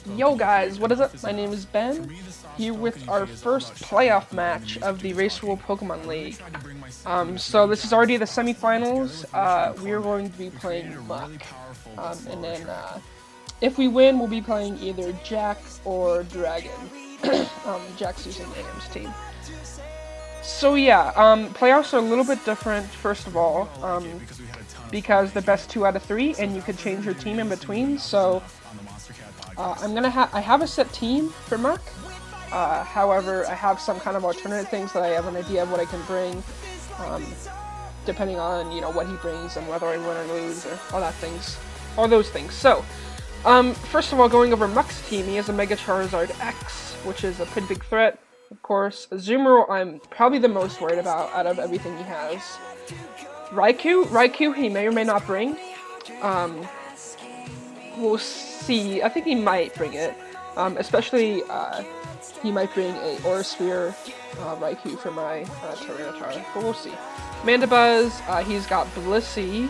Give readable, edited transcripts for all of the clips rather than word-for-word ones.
Yo guys, what is up? My name is Ben, here with our first playoff match of the Race Rule Pokemon League. So this is already the semifinals. We are going to be playing Muck. And then, if we win, we'll be playing either Jack or Dragon. Jack's using AM's team. So yeah, playoffs are a little bit different, first of all, because the best 2 out of 3, and you could change your team in between, so I have a set team for Muck. However, I have some kind of alternate things that I have an idea of what I can bring, depending on, you know, what he brings and whether I win or lose, or all those things. So, first of all, going over Muck's team, he has a Mega Charizard X, which is a pretty big threat, of course. Azumarill, I'm probably the most worried about out of everything he has. Raikou, he may or may not bring. We'll see. I think he might bring it. Especially, he might bring a Aura Sphere Raikou for my Tyranitar, but we'll see. Mandibuzz, he's got Blissey.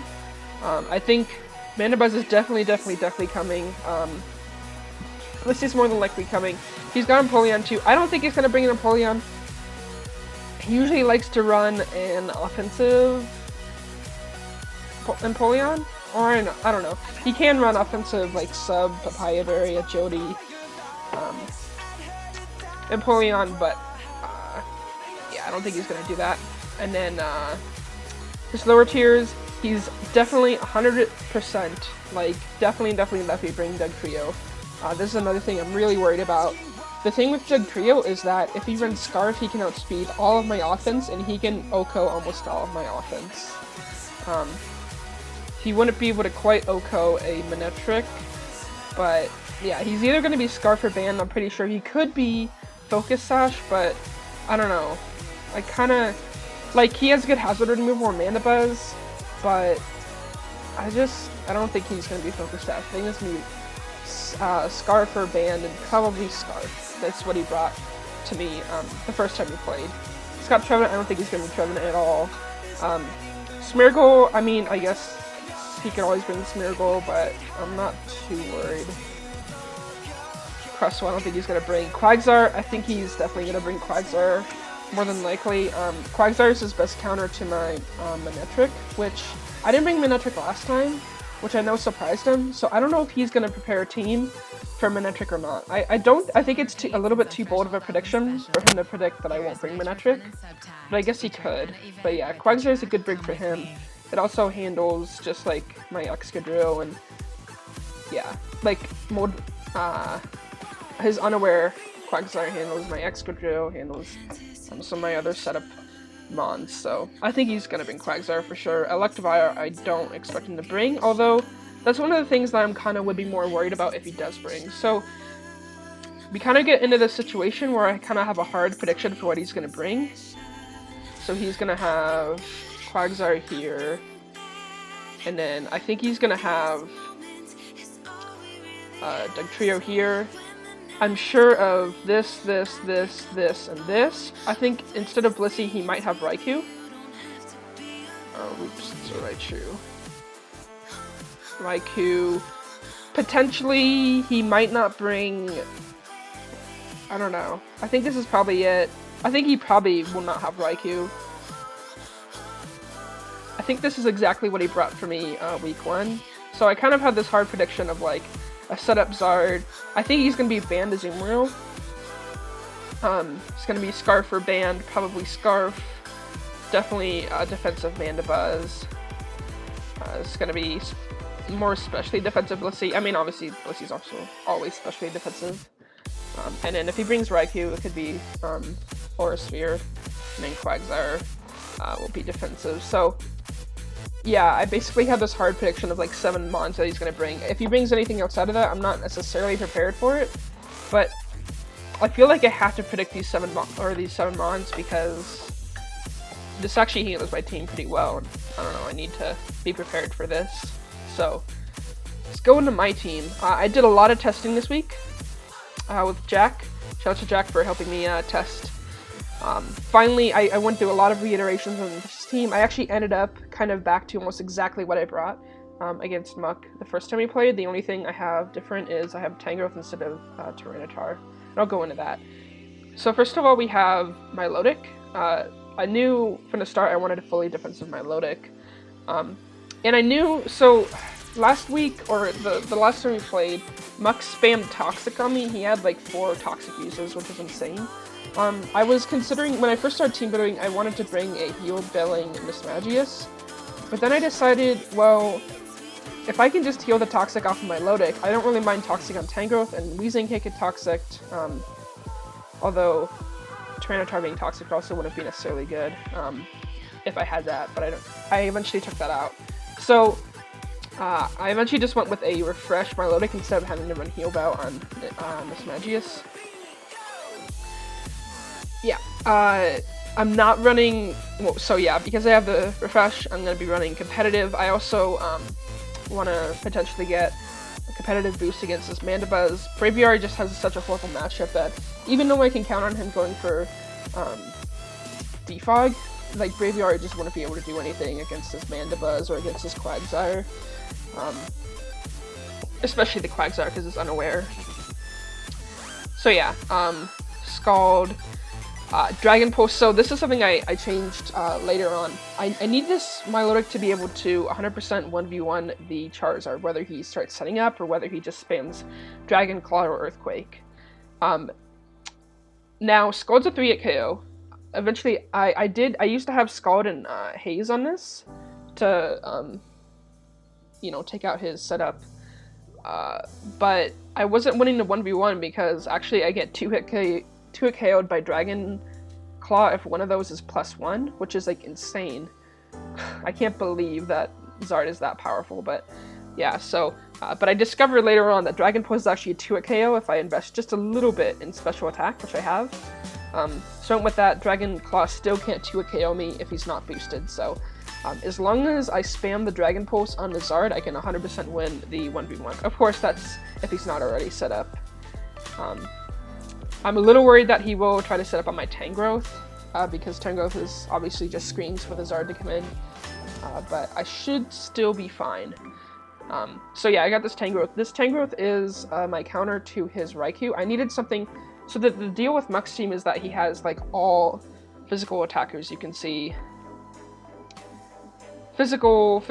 I think Mandibuzz is definitely coming. Blissey's more than likely coming. He's got Empoleon too. I don't think he's going to bring an Empoleon. He usually likes to run an offensive Empoleon, or I don't know. He can run offensive like Sub, Papaya Berry, Jody, Empoleon, but yeah, I don't think he's gonna do that. And then his lower tiers, he's definitely 100%, like definitely bring Doug Trio. This is another thing I'm really worried about. The thing with Doug Trio is that if he runs Scarf, he can outspeed all of my offense, and he can OHKO almost all of my offense. He wouldn't be able to quite OHKO a Manectric, but yeah, he's either going to be Scarf or Band. I'm pretty sure he could be Focus Sash, but I don't know. I kind of, like, he has good Hazard removal or Mandibuzz, but I don't think he's going to be Focus Sash. I think it's going to be Scarf or Band, and probably Scarf. That's what he brought to me the first time he played. He's got Trevenant. I don't think he's going to be Trevenant at all. Smeargle, I mean, I guess he can always bring Smeargle, but I'm not too worried. Crustle, I don't think he's going to bring. Quagsire, I think he's definitely going to bring Quagsire, more than likely. Quagsire is his best counter to my Manectric, which I didn't bring Manectric last time, which I know surprised him, so I don't know if he's going to prepare a team for Manectric or not. I think it's a little bit too bold of a prediction for him to predict that I won't bring Manectric, but I guess he could. But yeah, Quagsire is a good brig for him. It also handles just like my Excadrill, and yeah, like his Unaware Quagsire handles my Excadrill, handles some of my other setup Mons, so I think he's gonna bring Quagsire for sure. Electivire, I don't expect him to bring, although that's one of the things that I'm kind of would be more worried about if he does bring. So we kind of get into this situation where I kind of have a hard prediction for what he's gonna bring. So he's gonna have Quagsire here, and then I think he's gonna have Doug Trio here. I'm sure of this, and this. I think instead of Blissey, he might have Raikou. Oh, oops, it's a Raichu. Raikou. Potentially, he might not bring... I don't know. I think this is probably it. I think he probably will not have Raikou. I think this is exactly what he brought for me week 1. So I kind of had this hard prediction of like a setup Zard. I think he's going to be Band Azumarill. It's going to be Scarf or Band, probably Scarf. Definitely defensive Mandibuzz. It's going to be more specially defensive Blissey. I mean, obviously, Blissey's also always specially defensive. And then if he brings Raikou, it could be Aura Sphere, and then Quagsire will be defensive. So yeah, I basically have this hard prediction of like 7 Mons that he's going to bring. If he brings anything outside of that, I'm not necessarily prepared for it, but I feel like I have to predict these 7 Mons because this actually handles my team pretty well, and I don't know, I need to be prepared for this. So let's go into my team. I did a lot of testing this week with Jack. Shout out to Jack for helping me test. Finally, I went through a lot of reiterations on this team. I actually ended up kind of back to almost exactly what I brought. against Muck the first time we played. The only thing I have different is I have Tangrowth instead of Tyranitar. And I'll go into that. So first of all, we have Milotic. I knew from the start I wanted a fully defensive Milotic. And I knew, so last week, or the last time we played, Muck spammed Toxic on me. He had like 4 Toxic uses, which was insane. I was considering, when I first started team building, I wanted to bring a healed Belling Mismagius. But then I decided, well, if I can just heal the Toxic off of my Milotic, I don't really mind Toxic on Tangrowth, and Weezing can't get Toxic, although Tyranitar being Toxic also wouldn't be necessarily good if I had that, but I eventually took that out. So, I eventually just went with a Refresh Milotic instead of having to run Heal Bell on Mismagius. Yeah, I'm not running, well, so yeah, because I have the Refresh, I'm going to be running competitive. I also want to potentially get a competitive boost against this Mandibuzz. Braviary just has such a horrible matchup that even though I can count on him going for Defog, like Braviary just wouldn't be able to do anything against this Mandibuzz or against this Quagsire. Especially the Quagsire because it's unaware. So yeah, Scald. Dragon Pulse, so this is something I changed later on. I need this Milotic to be able to 100% 1v1 the Charizard, whether he starts setting up or whether he just spams Dragon Claw or Earthquake. Now, Scald's a 3-hit KO. Eventually, I used to have Scald and Haze on this to, you know, take out his setup. But I wasn't winning the 1v1 because actually I get 2-hit KO'd by Dragon Claw if one of those is +1, which is like insane. I can't believe that Zard is that powerful, but yeah, so, but I discovered later on that Dragon Pulse is actually a 2-hit KO if I invest just a little bit in special attack, which I have. So with that, Dragon Claw still can't 2-hit KO me if he's not boosted, so as long as I spam the Dragon Pulse on the Zard, I can 100% win the 1v1. Of course, that's if he's not already set up. I'm a little worried that he will try to set up on my Tangrowth, because Tangrowth is obviously just screams for the Zard to come in, but I should still be fine. So yeah, I got this Tangrowth. This Tangrowth is my counter to his Raikou. I needed something, so that the deal with Muck's team is that he has like all physical attackers. You can see physical,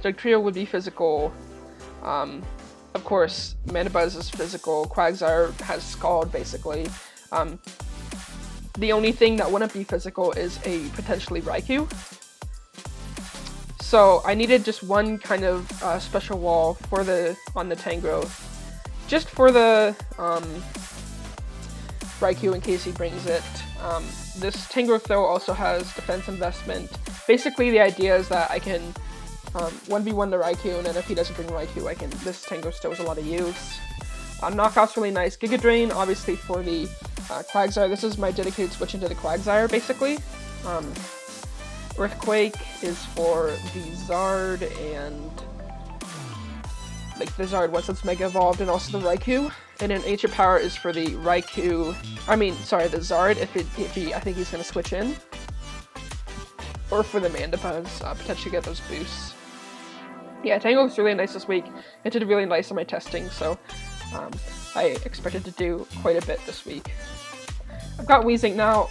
Dugtrio would be physical, of course, Mandibuzz is physical, Quagsire has Scald, basically. The only thing that wouldn't be physical is a potentially Raikou. So I needed just one kind of special wall for on the Tangrowth, just for the Raikou in case he brings it. This Tangrowth though also has defense investment. Basically the idea is that I can 1v1 the Raikou, and then if he doesn't bring Raikou, this Tangrowth still has a lot of use. Knockoff's really nice. Giga Drain, obviously for the Quagsire. This is my dedicated switch into the Quagsire, basically. Earthquake is for the Zard and like the Zard once it's Mega Evolved, and also the Raikou. And then Ancient Power is for the Raikou. The Zard if I think he's gonna switch in, or for the Mandibuzz, potentially get those boosts. Yeah, Tango looks really nice this week. It did really nice on my testing, so I expected to do quite a bit this week. I've got Weezing now.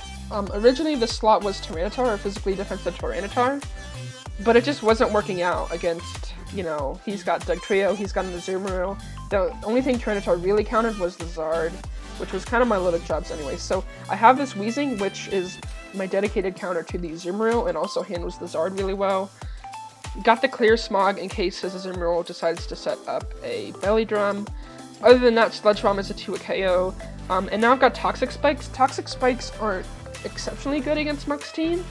Originally the slot was Tyranitar, or physically defensive Tyranitar, but it just wasn't working out against, you know, he's got Dugtrio, he's got an Azumarill. The only thing Tyranitar really counted was the Zard, which was kind of my Milotic jobs anyway. So I have this Weezing, which is my dedicated counter to the Azumarill, and also handles the Zard really well. Got the Clear Smog in case his Azumarill decides to set up a Belly Drum. Other than that, Sludge Bomb is a 2-hit KO. And now I've got Toxic Spikes. Toxic Spikes aren't exceptionally good against Muck's team,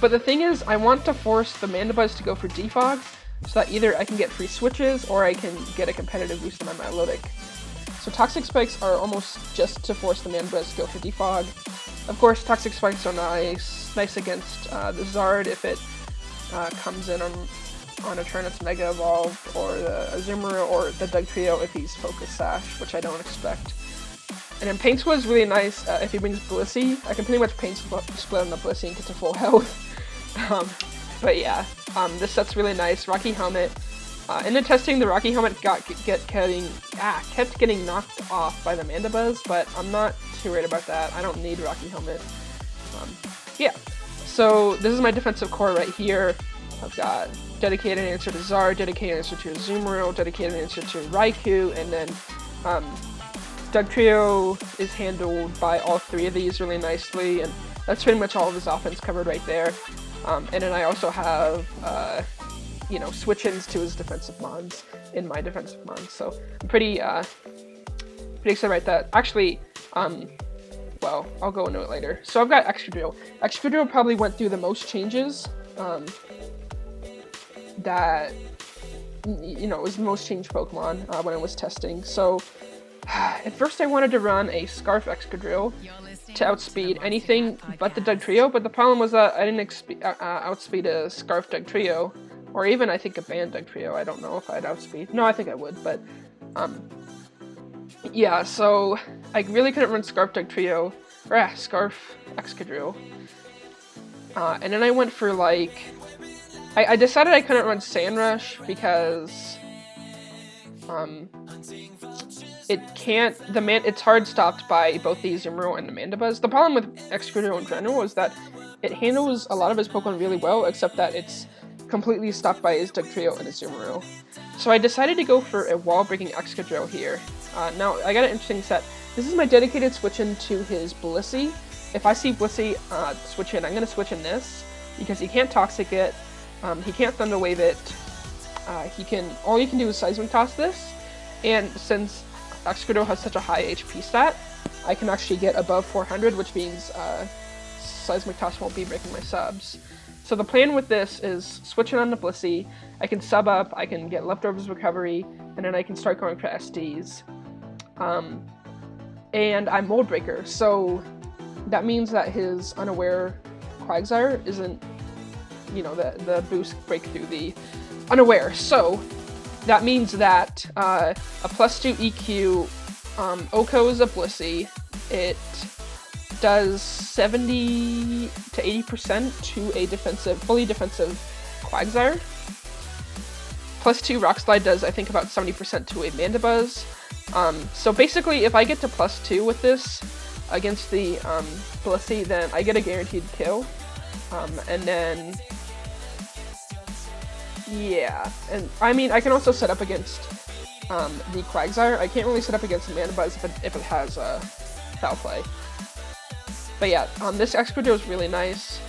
but the thing is, I want to force the Mandibuzz to go for Defog, so that either I can get free switches, or I can get a competitive boost on my Milotic. So Toxic Spikes are almost just to force the Mandibuzz to go for Defog. Of course, Toxic Spikes are nice against the Zard if it comes in on a turn it's Mega Evolved, or the Azumarill, or the Dugtrio if he's Focus Sash, which I don't expect. And then Paint Split is really nice if he brings Blissey. I can pretty much Paint Split on the Blissey and get to full health. But yeah, this set's really nice. Rocky Helmet. In the testing, the Rocky Helmet kept getting knocked off by the Mandibuzz, but I'm not too worried about that. I don't need Rocky Helmet. Yeah, so this is my defensive core right here. I've got dedicated answer to Zard, dedicated answer to Azumarill, dedicated answer to Raikou, and then Dugtrio is handled by all three of these really nicely, and that's pretty much all of his offense covered right there. And then I also have, you know, switch-ins to his defensive mons in my defensive mons, so I'm pretty excited about that. Actually, well, I'll go into it later. So I've got Excadrill. Excadrill probably went through the most changes, that, you know, was the most changed Pokemon when I was testing. So at first I wanted to run a Scarf Excadrill to outspeed anything but the Dugtrio, but the problem was that I didn't outspeed a Scarf Dugtrio, or even I think a Band Dugtrio. I don't know if I'd outspeed. No, I think I would, but yeah, so I really couldn't run Scarf Dugtrio, or Scarf Excadrill. And then I went for like, I decided I couldn't run Sandrush because it's hard stopped by both the Azumarill and the Mandibuzz. The problem with Excadrill in general is that it handles a lot of his Pokemon really well, except that it's completely stopped by his Dugtrio and Azumarill. So I decided to go for a wall-breaking Excadrill here. Now, I got an interesting set. This is my dedicated switch-in to his Blissey. If I see Blissey switch in, I'm going to switch in this, because he can't Toxic it, he can't Thunder Wave it, all you can do is Seismic Toss this, and since Excadrill has such a high HP stat, I can actually get above 400, which means Seismic Toss won't be breaking my subs. So the plan with this is switching on to Blissey, I can sub up, I can get Leftovers Recovery, and then I can start going for SDs. And I'm Mold Breaker, so that means that his Unaware Quagsire isn't, you know, the boost break through the Unaware. So that means that a +2 EQ Oko's a Blissey. It does 70 to 80% to a fully defensive Quagsire. +2 Rock Slide does, I think, about 70% to a Mandibuzz. So basically, if I get to +2 with this against the Blissey, then I get a guaranteed kill. And then, yeah, and I mean, I can also set up against the Quagsire. I can't really set up against the Mandibuzz if it has Foul Play. But yeah, this Excadrill is really nice.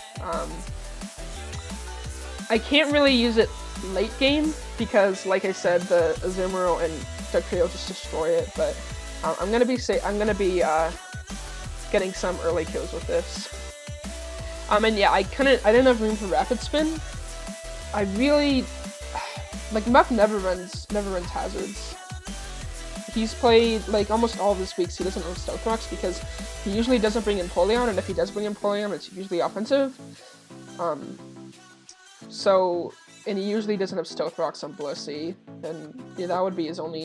I can't really use it late game because, like I said, the Azumarill and Dugtrio just destroy it. But I'm gonna be getting some early kills with this. And yeah, I didn't have room for Rapid Spin. I really like Muck never runs hazards. He's played like almost all of his weeks. He doesn't run Stealth Rocks because he usually doesn't bring in Polion, and if he does bring in Polion, it's usually offensive. So, and he usually doesn't have Stealth Rocks on Blissey, and yeah, that would be his only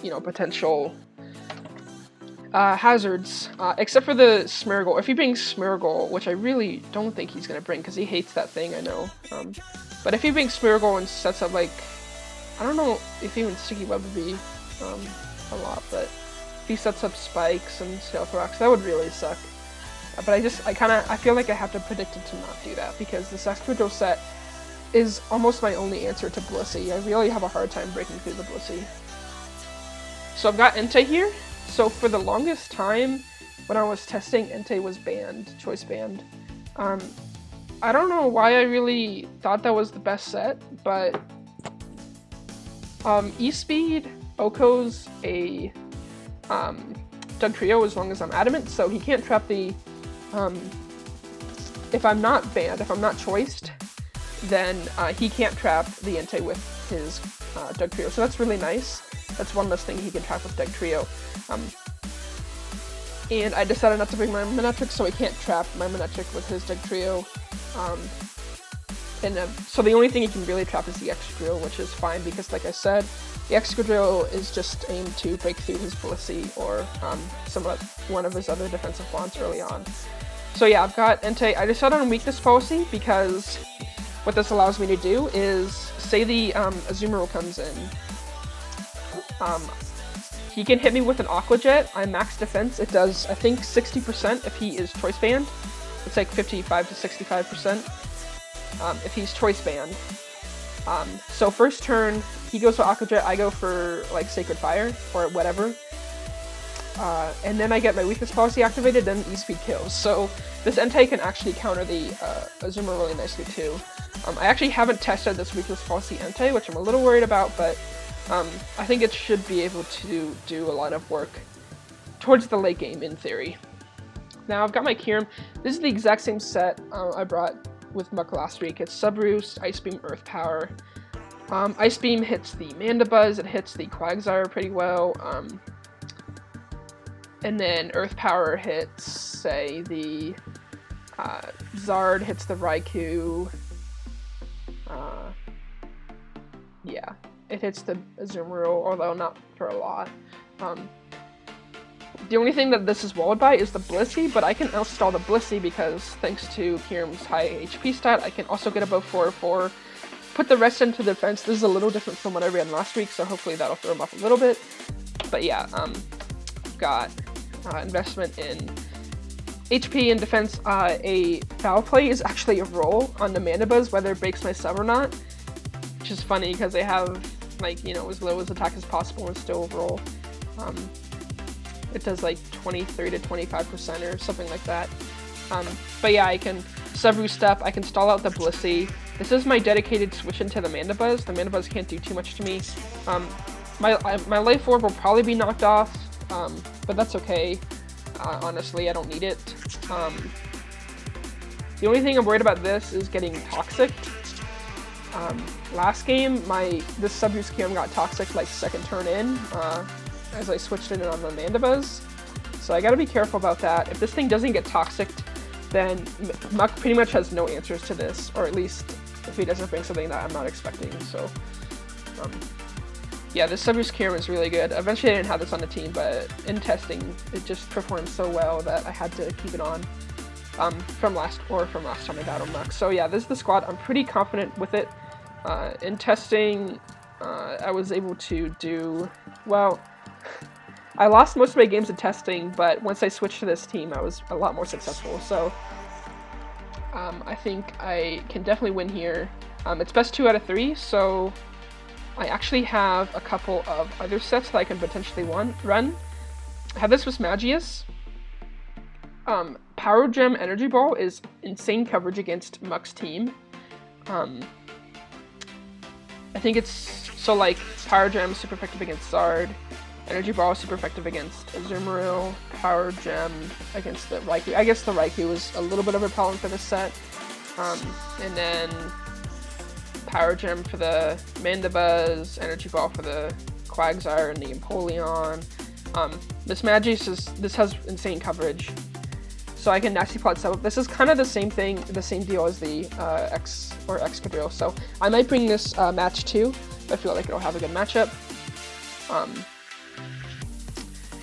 you know, potential hazards, except for the Smeargle. If he brings Smeargle, which I really don't think he's gonna bring because he hates that thing, I know. But if he brings Smeargle and sets up like, I don't know if even Sticky Web would be a lot, but if he sets up Spikes and Stealth Rocks, that would really suck. But I feel like I have to predict him to not do that because this Excadrill set is almost my only answer to Blissey. I really have a hard time breaking through the Blissey. So I've got Entei here. So for the longest time, when I was testing, Entei was banned, choice banned. I don't know why I really thought that was the best set, but E-Speed, Oko's a Dugtrio as long as I'm adamant, so he can't trap the, if I'm not banned, if I'm not choiced, then he can't trap the Entei with his Dugtrio, so that's really nice. That's one less thing he can trap with Dugtrio. And I decided not to bring my Manectric, so he can't trap my Manectric with his Dugtrio. So the only thing he can really trap is the Excadrill, which is fine because, like I said, the Excadrill is just aimed to break through his Blissey or one of his other defensive bonds early on. So yeah, I've got Entei. I decided on weakness policy because what this allows me to do is, say the Azumarill comes in, he can hit me with an Aqua Jet. I'm max defense. It does, I think, 60% if he is choice banned. It's like 55 to 65% if he's choice banned. So first turn, he goes for Aqua Jet, I go for like Sacred Fire or whatever. And then I get my weakness policy activated, then E-Speed kills. So this Entei can actually counter the Azumarill really nicely too. I actually haven't tested this weakness policy Entei, which I'm a little worried about, but I think it should be able to do a lot of work towards the late game in theory. Now I've got my Kyurem. This is the exact same set I brought with Muck last week. It's Sub Roost, Ice Beam, Earth Power. Ice Beam hits the Mandibuzz, it hits the Quagsire pretty well. And then Earth Power hits, say, the Zard, hits the Raikou. Yeah, it hits the Azumarill, although not for a lot. The only thing that this is walled by is the Blissey, but I can outstall the Blissey because thanks to Kyurem's high HP stat, I can also get above 4/4, put the rest into defense. This is a little different from what I ran last week, so hopefully that'll throw him off a little bit. But yeah, got investment in HP and defense. A foul play is actually a roll on the Mandibuzz, whether it breaks my sub or not, which is funny because they have, like, you know, as low as attack as possible and still roll. It does like 23 to 25% or something like that. But yeah, I can sub-roost step, I can stall out the Blissey. This is my dedicated switch into the Mandibuzz. The Mandibuzz can't do too much to me. My Life Orb will probably be knocked off, but that's okay. Honestly, I don't need it. The only thing I'm worried about this is getting toxic. Last game, this sub-roost Kyurem got toxic like second turn in, as I switched it in on the Mandibuzz. So I gotta be careful about that. If this thing doesn't get toxic, then Muck pretty much has no answers to this, or at least if he doesn't bring something that I'm not expecting. So yeah, this sub-roost Kyurem is really good. Eventually I didn't have this on the team, but in testing it just performed so well that I had to keep it on from last time I battled Muck. So yeah, this is the squad. I'm pretty confident with it. In testing, I was able to do well. I lost most of my games in testing, but once I switched to this team, I was a lot more successful. So I think I can definitely win here. It's best 2 out of 3, so I actually have a couple of other sets that I can potentially run. I have this with Magius. Power Gem Energy Ball is insane coverage against Muck's team. I think it's, so like, Power Gem super effective against Zard, Energy Ball super effective against Azumarill, Power Gem against the Raikou. I guess the Raikou was a little bit of a problem for this set. And then Power Gem for the Mandibuzz, Energy Ball for the Quagsire and the Empoleon. This Magius this has insane coverage. So I can Nasty Plot sub up. This is kind of the same thing, the same deal as the Excadrill. So I might bring this match too. I feel like it'll have a good matchup.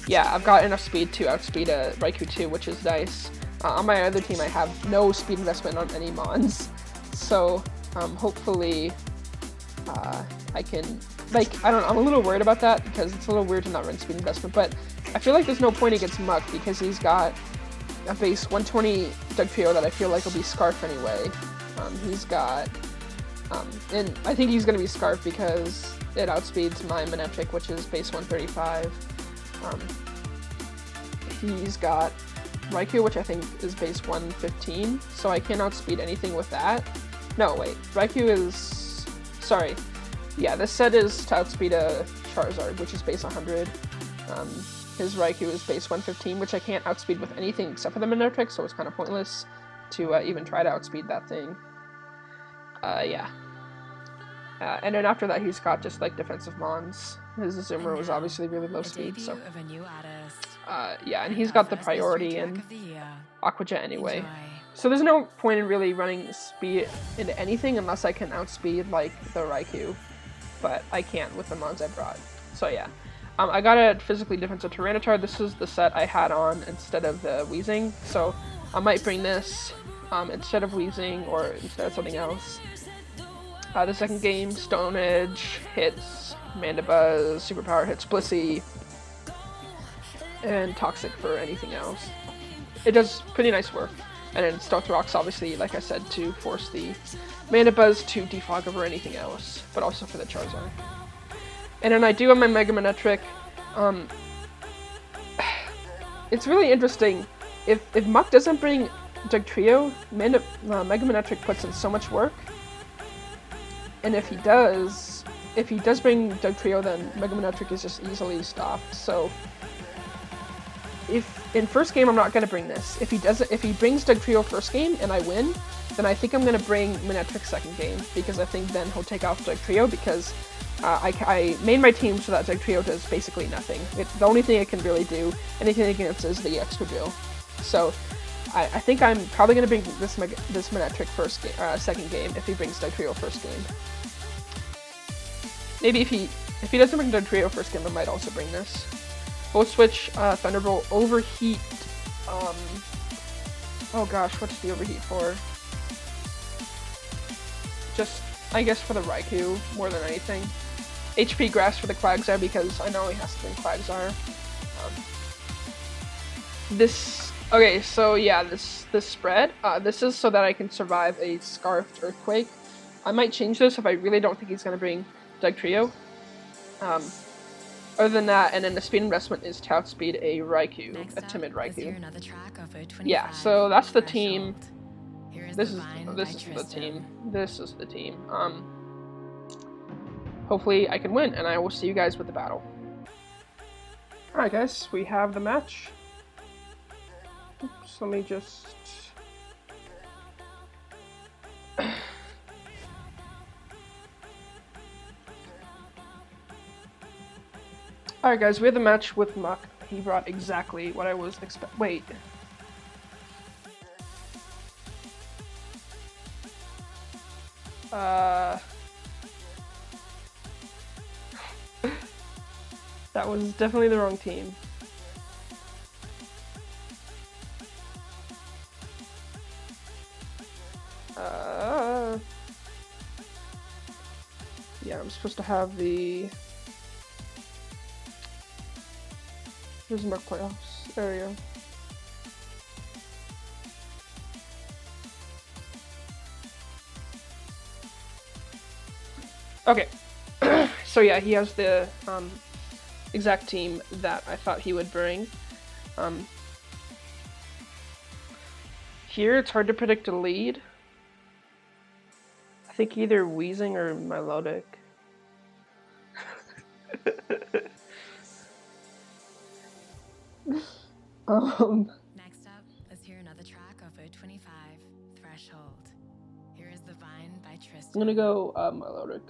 Yeah, I've got enough speed to outspeed a Raikou too, which is nice. On my other team, I have no speed investment on any Mons. So hopefully I can, like, I don't know, I'm a little worried about that because it's a little weird to not run speed investment, but I feel like there's no point against Muck because he's got a base 120 Dugtrio that I feel like will be Scarf anyway. He's got, and I think he's going to be Scarf because it outspeeds my Manectric, which is base 135. He's got Raikou, which I think is base 115, so I can't outspeed anything with that. No, wait, Raikou is, sorry. Yeah, this set is to outspeed a Charizard, which is base 100. His Raikou is base 115, which I can't outspeed with anything except for the Manectric, so it's kind of pointless to even try to outspeed that thing. Yeah. And then after that, he's got just like defensive Mons. His Azumarill was obviously really low speed, so. Yeah, and he's got the priority and Aqua Jet anyway. So there's no point in really running speed into anything unless I can outspeed like the Raikou, but I can't with the Mons I brought. So yeah. I got a physically defensive Tyranitar. This is the set I had on instead of the Weezing, so I might bring this instead of Weezing or instead of something else. The second game, Stone Edge hits Mandibuzz, Superpower hits Blissey, and Toxic for anything else. It does pretty nice work. And then Stealth Rocks, obviously, like I said, to force the Mandibuzz to defog over anything else, but also for the Charizard. And then I do have my Mega Manectric. It's really interesting. If Muck doesn't bring Dugtrio, Mega Manectric puts in so much work. And if he does bring Dugtrio, then Mega Manectric is just easily stopped. So if in first game I'm not gonna bring this. If he brings Dugtrio first game and I win, then I think I'm gonna bring Manectric second game, because I think then he'll take off Dugtrio, because I made my team so that Dugtrio does basically nothing. The only thing it can really do, anything against, is the Extra Drill. So I think I'm probably gonna bring this Manectric second game if he brings Dugtrio first game. Maybe if he doesn't bring Dugtrio first game, I might also bring this. Volt Switch, Thunderbolt, Overheat. Oh gosh, what's the Overheat for? Just, I guess, for the Raikou more than anything. HP Grass for the Quagsire, because I know he has to bring Quagsire. Okay, so yeah, this spread. This is so that I can survive a Scarfed Earthquake. I might change this if I really don't think he's gonna bring Dugtrio. Other than that, and then the speed investment is to outspeed a Raikou, a timid Raikou. Yeah, so that's the team. This is the team. Hopefully I can win, and I will see you guys with the battle. Alright guys, we have the match. Oops, let me just... Alright guys, we have the match with Muck. He brought exactly what I was expecting. Wait. That was definitely the wrong team. Yeah, I'm supposed to have the... Here's Muck playoffs. There we go. Okay. So yeah, he has the exact team that I thought he would bring. Here, it's hard to predict a lead. I think either Wheezing or Milotic. Next up, let's hear another track of a 25 Threshold. Here is The Vine by Tristan. I'm gonna go Milotic.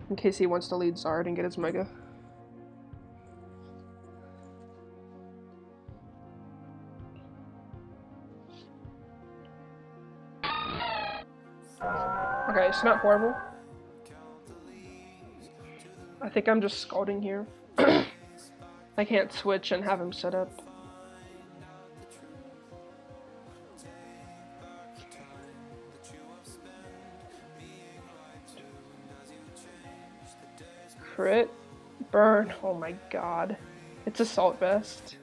In case he wants to lead Zard and get his Mega. Okay, it's not horrible. I think I'm just scalding here. I can't switch and have him set up. Crit. Burn. Oh my god. It's Assault Vest.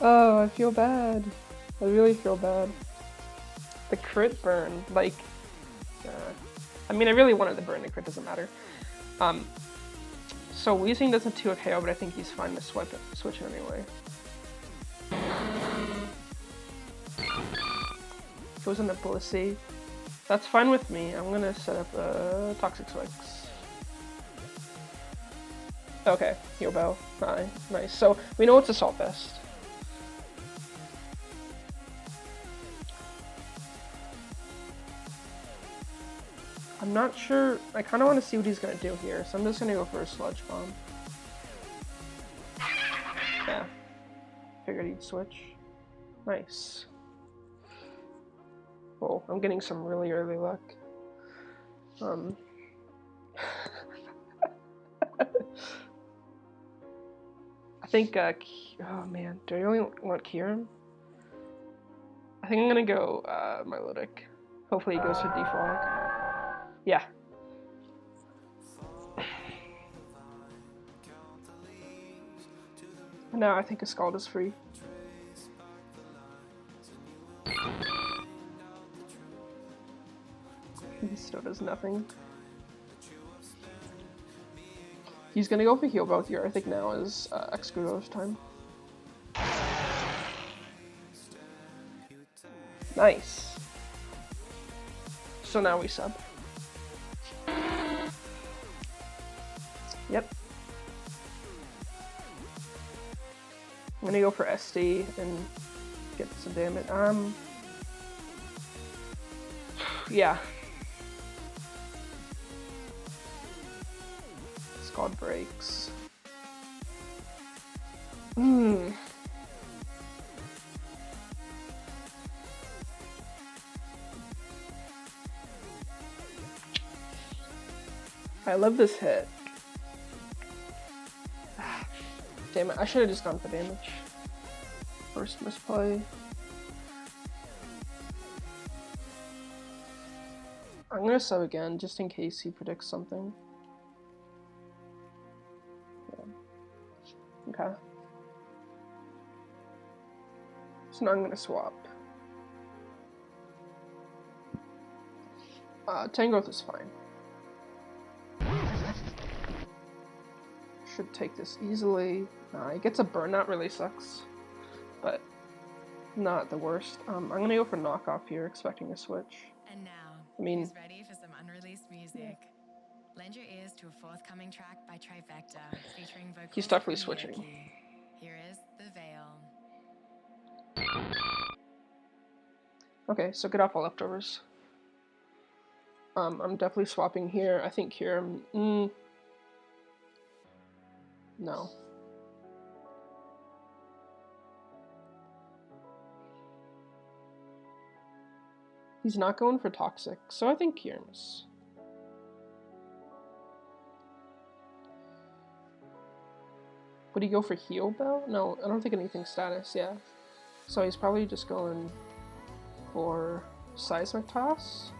Oh, I feel bad. I really feel bad. The crit burn, like... I mean, I really wanted the burn, the crit doesn't matter. So Weezing doesn't 2 a KO, but I think he's fine to switch it anyway. Goes into Blissey. That's fine with me. I'm gonna set up a Toxic Swix. Okay, Heal Bell. Nice. So we know it's Assault Vest. I'm not sure. I kind of want to see what he's gonna do here, so I'm just gonna go for a Sludge Bomb. Yeah. Figured he'd switch. Nice. Oh, I'm getting some really early luck. I think, oh man, do I really want Kieran? I think I'm gonna go Milotic. Hopefully he goes for Defrog. Yeah. No, I think a Scald is free. He still does nothing. He's gonna go for Heal Bell here. I think now is Excrudo's time. Nice. So now we sub. Yep. I'm gonna go for SD and get some damage. Yeah. Scald breaks. I love this hit. Damn it, I should have just gone for damage. First misplay. I'm gonna sub again, just in case he predicts something. Yeah. Okay. So now I'm gonna swap. Tangrowth is fine. Should take this easily. He gets a burn, that really sucks. But not the worst. I'm gonna go for knockoff here, expecting a switch. And now, I mean, he's ready for some unreleased music. Lend your ears to a forthcoming track by Trifecta, featuring vocals. He's definitely from switching. Yoki. Here is The Veil. Okay, so get off all leftovers. I'm definitely swapping here. I think here, no. He's not going for Toxic, so I think Kierms. Would he go for Heal Bell? No, I don't think anything status, yeah. So he's probably just going for Seismic Toss.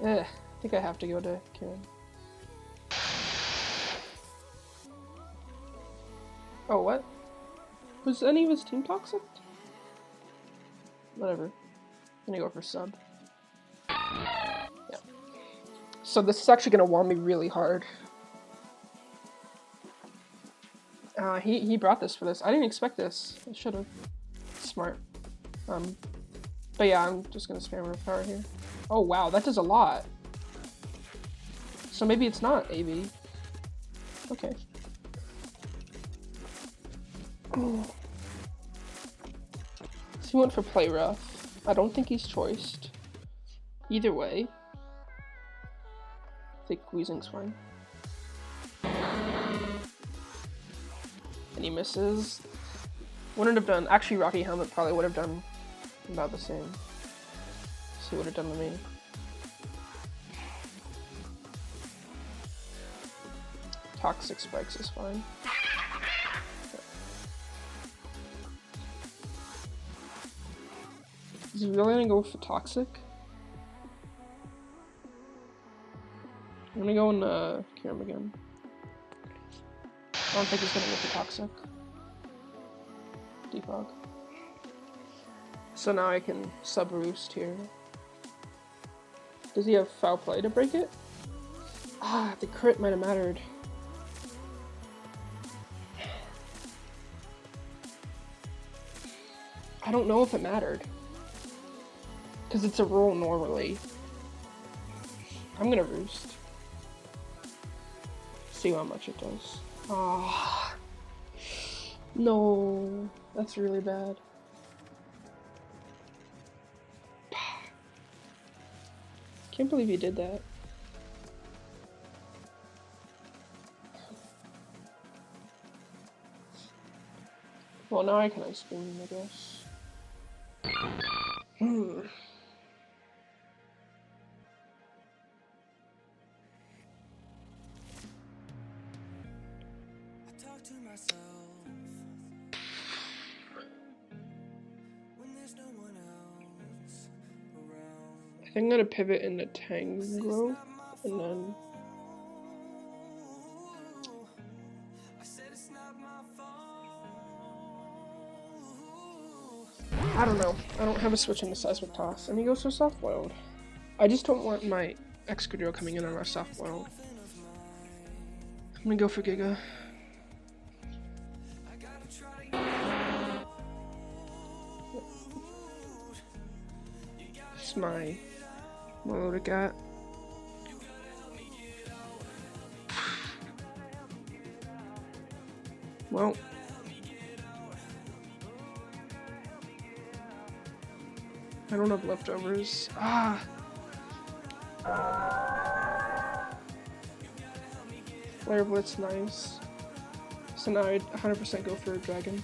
I think I have to go to Kieran. Oh, what? Was any of his team toxic? Whatever. I'm gonna go for sub. Yeah. So this is actually gonna wall me really hard. He brought this for this. I didn't expect this. I should've. Smart. But yeah, I'm just gonna spam Rift Power here. Oh wow, that does a lot. So maybe it's not AB. Okay. So he went for Play Rough. I don't think he's choiced. Either way. I think Weezing's fine. And he misses. Wouldn't have done. Actually, Rocky Helmet probably would have done about the same. So he would have done to me. Toxic Spikes is fine. Is he really gonna go for Toxic? I'm gonna go and cure him again. I don't think he's gonna go for Toxic. Defog. So now I can sub-roost here. Does he have Foul Play to break it? Ah, the crit might have mattered. I don't know if it mattered. Because it's a roll normally. I'm gonna roost. See how much it does. Ah, no, that's really bad. Can't believe you did that. Well, now I can ice beam, I guess. I think I'm gonna pivot into Tango, and then I don't know. I don't have a switch in the seismic toss, and he goes for soft boiled. I just don't want my Excadrill coming in on our soft boiled. I'm gonna go for Giga. It's my Melodicat. Well, I don't have leftovers. Ah! Flare Blitz, nice. So now I'd 100% go for a Dragon.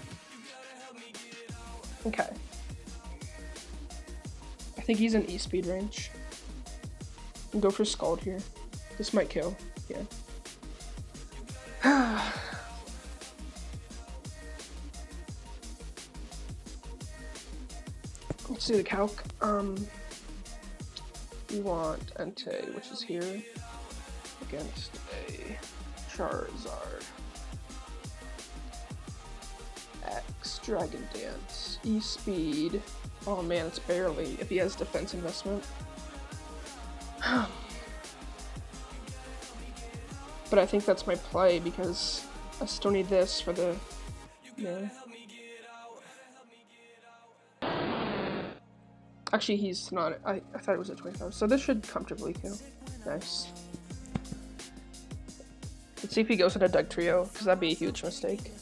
Okay. I think he's in E-speed range. I'll go for Scald here. This might kill. Yeah. Let's see the calc. We want Entei, which is here, against a Charizard. X, Dragon Dance, E-Speed. Oh man, it's barely, if he has defense investment. But I think that's my play because I still need this for the, yeah. Actually, he's not. I thought it was at 25, so this should comfortably kill. Nice. Let's see if he goes in a Doug Trio, because that'd be a huge mistake.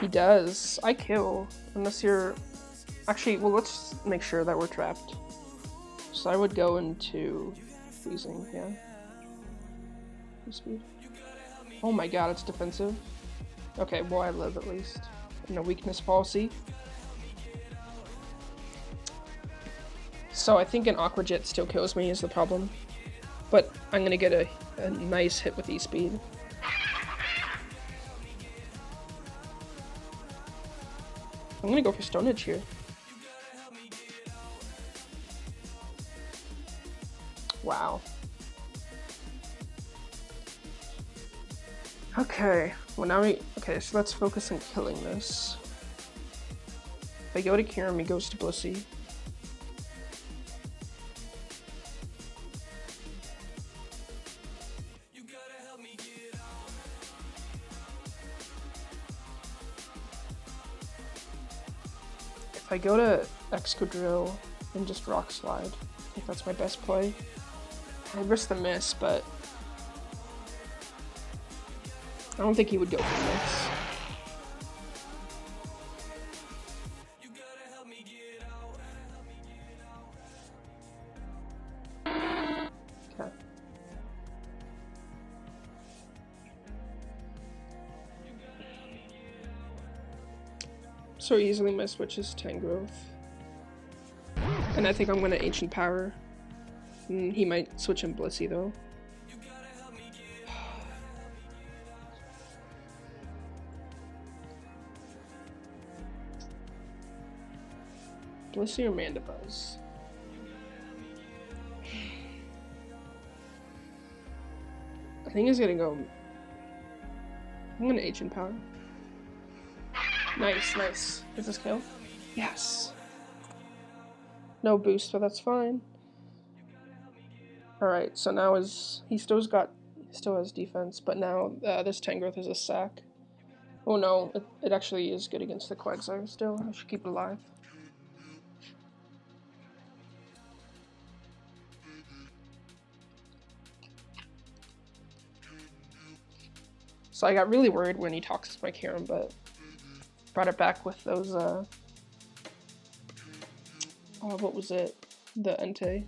He does. I kill. Unless you're... Actually, well, let's make sure that we're trapped. So I would go into freezing, yeah. Speed. Oh my god, it's defensive. Okay, well, I live at least. And a weakness policy. So I think an Aqua Jet still kills me is the problem. But I'm gonna get a nice hit with E-Speed. I'm gonna go for Stone Edge here. Wow. Okay, well now okay, so let's focus on killing this. If I go to Kyurem, he goes to Blissey. If I go to Excadrill and just Rock Slide, I think that's my best play. I risk the miss, but I don't think he would go for this. Okay. So easily my switch is Tangrowth. And I think I'm gonna Ancient Power. He might switch in Blissey though. Blissey or Mandibuzz? I think he's gonna go... I'm gonna Ancient Power. Nice, nice. Does this kill? Yes. No boost, so that's fine. Alright, so now he still has defense, but now this Tangrowth is a sack. Oh no, it actually is good against the Quagsire still. I should keep it alive. So I got really worried when he toxiced my Kyurem, but brought it back with those, what was it? The Entei.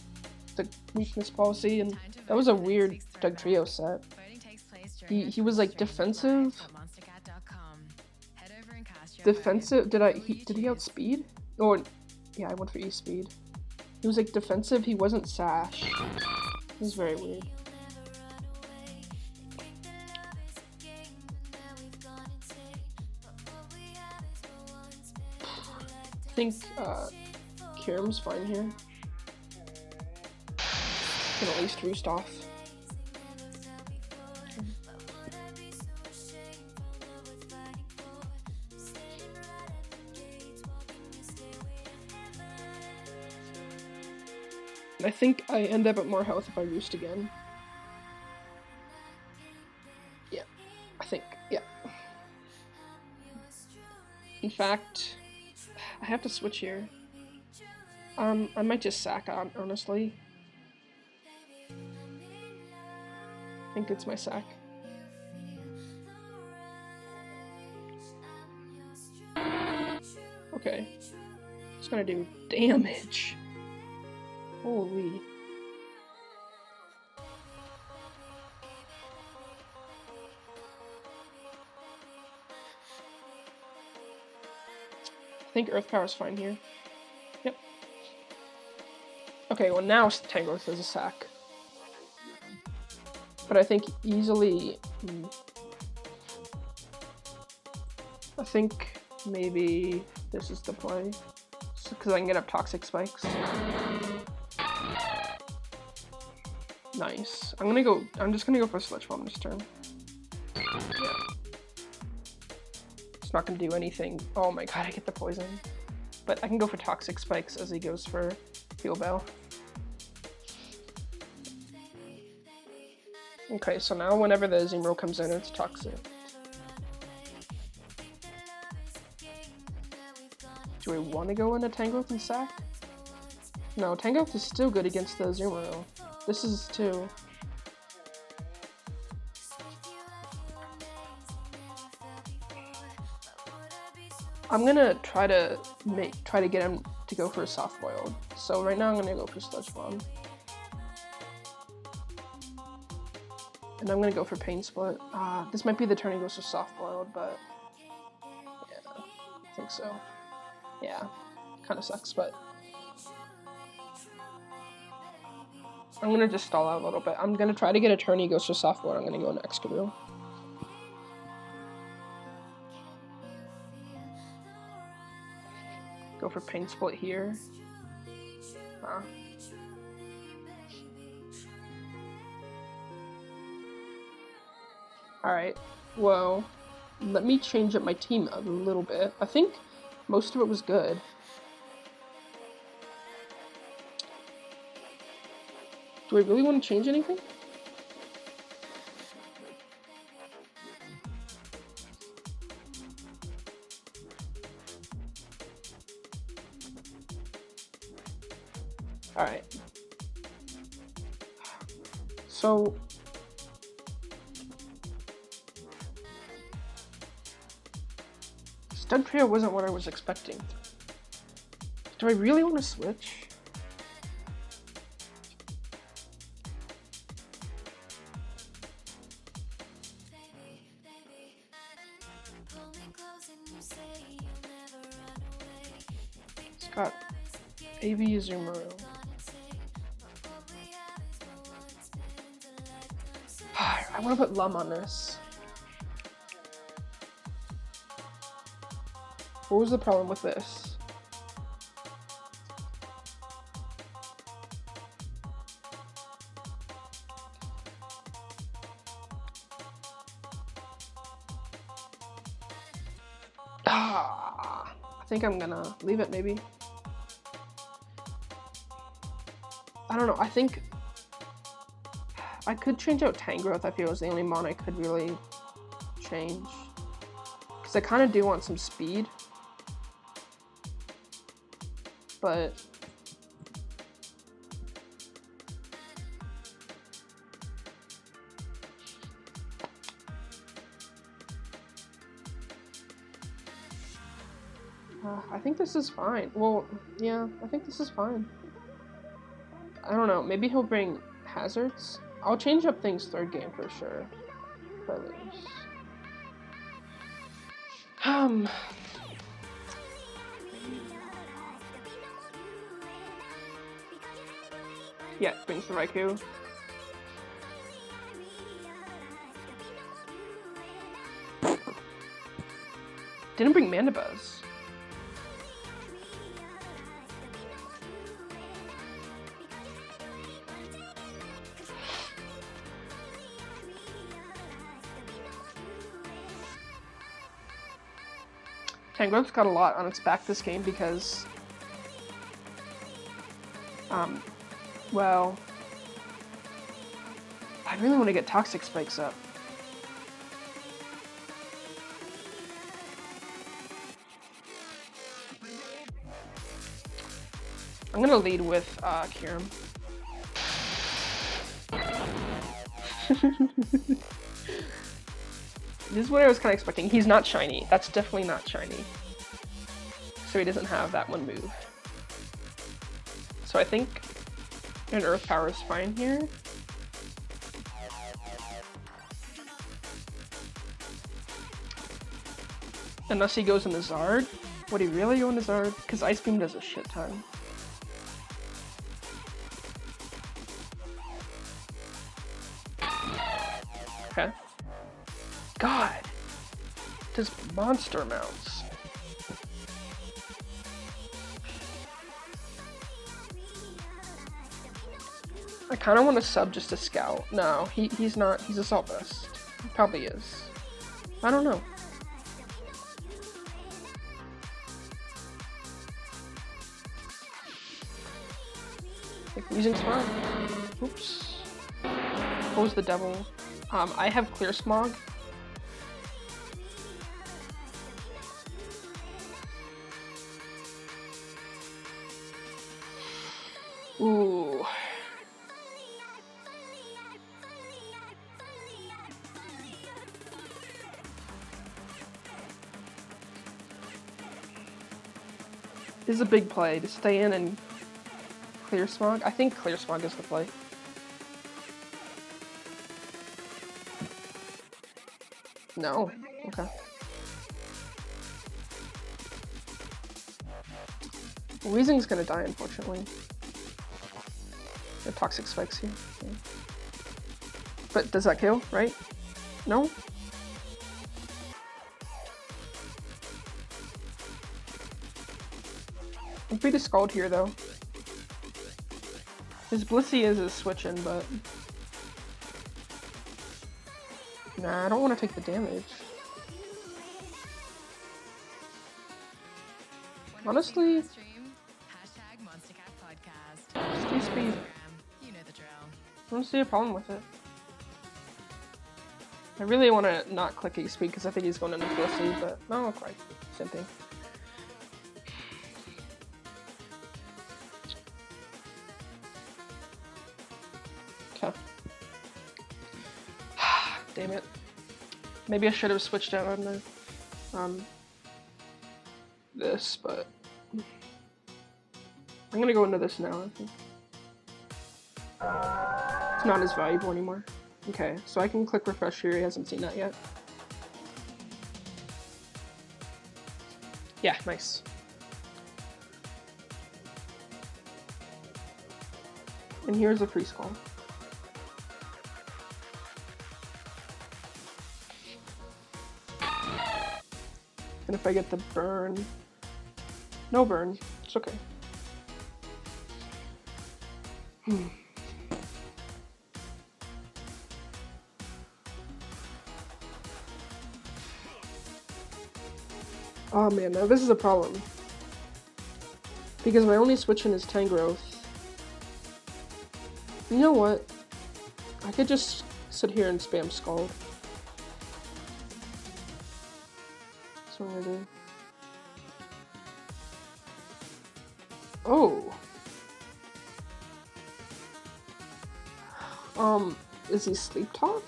The weakness policy, and that was a weird Doug Trio set. He was like defensive. Defensive, did he outspeed? Oh, yeah, I went for E-Speed. He was like defensive, he wasn't Sash. It was very weird. I think Kyurem's fine here. Can at least roost off. I think I end up at more health if I roost again. Yeah, I think, yeah. In fact, I have to switch here. I might just sack on, honestly. I think it's my sack. Okay. It's gonna do damage. Holy. I think Earth Power is fine here. Yep. Okay, well now Tangrowth is a sack. But I think easily... I think maybe this is the play. Because I can get up Toxic Spikes. Nice. I'm just gonna go for Sludge Bomb this turn. Yeah. It's not gonna do anything. Oh my god, I get the poison. But I can go for Toxic Spikes as he goes for Heal Bell. Okay, so now whenever the Azumarill comes in, it's Toxic. Do I want to go into Tangrowth and sack? No, Tangrowth is still good against the Azumarill. This is too. I'm gonna try to get him to go for a Soft Boiled. So right now I'm gonna go for Sludge Bomb. And I'm gonna go for Pain Split. This might be the turn he goes for Soft Boiled, but yeah, I think so. Yeah, kind of sucks, but I'm gonna just stall out a little bit. I'm gonna try to get a turn he goes for Soft Boiled. I'm gonna go into Excadrill. Go for Pain Split here. Alright, well, let me change up my team a little bit. I think most of it was good. Do I really want to change anything? Alright. So... Stud Trio wasn't what I was expecting. Do I really want to switch? It's got AV Azumarill. I want to put Lum on this. What was the problem with this? I think I'm gonna leave it, maybe. I don't know, I think I could change out Tangrowth. I feel is the only mon I could really change. Because I kind of do want some speed. But I think this is fine. Well, yeah, I think this is fine. I don't know, maybe he'll bring hazards. I'll change up things third game for sure. If I lose. Yeah, brings the Raikou. Didn't bring Mandibuzz. Tangrove's got a lot on its back this game because, well, I really want to get Toxic Spikes up. I'm gonna lead with Kirim. This is what I was kind of expecting. He's not shiny. That's definitely not shiny. So he doesn't have that one move. So I think an Earth Power is fine here. Unless he goes into Zard. Would he really go into Zard? Because Ice Beam does a shit ton. Okay. God! This monster mounts. I kind of want to sub just to Scout. No, he's not. He's Assault Vest. He probably is. I don't know. Using Smog. Oops. What was the devil? I have Clear Smog. Ooh. This is a big play to stay in and Clear Smog. I think Clear Smog is the play. No. Okay. Weezing's gonna die, unfortunately. The Toxic Spikes here. Yeah. But does that kill, right? No? I'm free to Scald here, though. His Blissey is switching, but... Nah, I don't want to take the damage. Honestly... Just do speed. I don't see a problem with it. I really want to not click E-Speed because I think he's going into Blissey, but no, quite. Same thing. Okay. Damn it. Maybe I should have switched out on the this, but I'm gonna go into this now, I think. It's not as valuable anymore. Okay, so I can click refresh here, he hasn't seen that yet. Yeah, nice. And here's a freeze call. And if I get the burn... No burn, it's okay. Oh man, now this is a problem. Because my only switch in is Tangrowth. You know what? I could just sit here and spam Scald. That's what I'm gonna do. Oh! Is he Sleep Talk?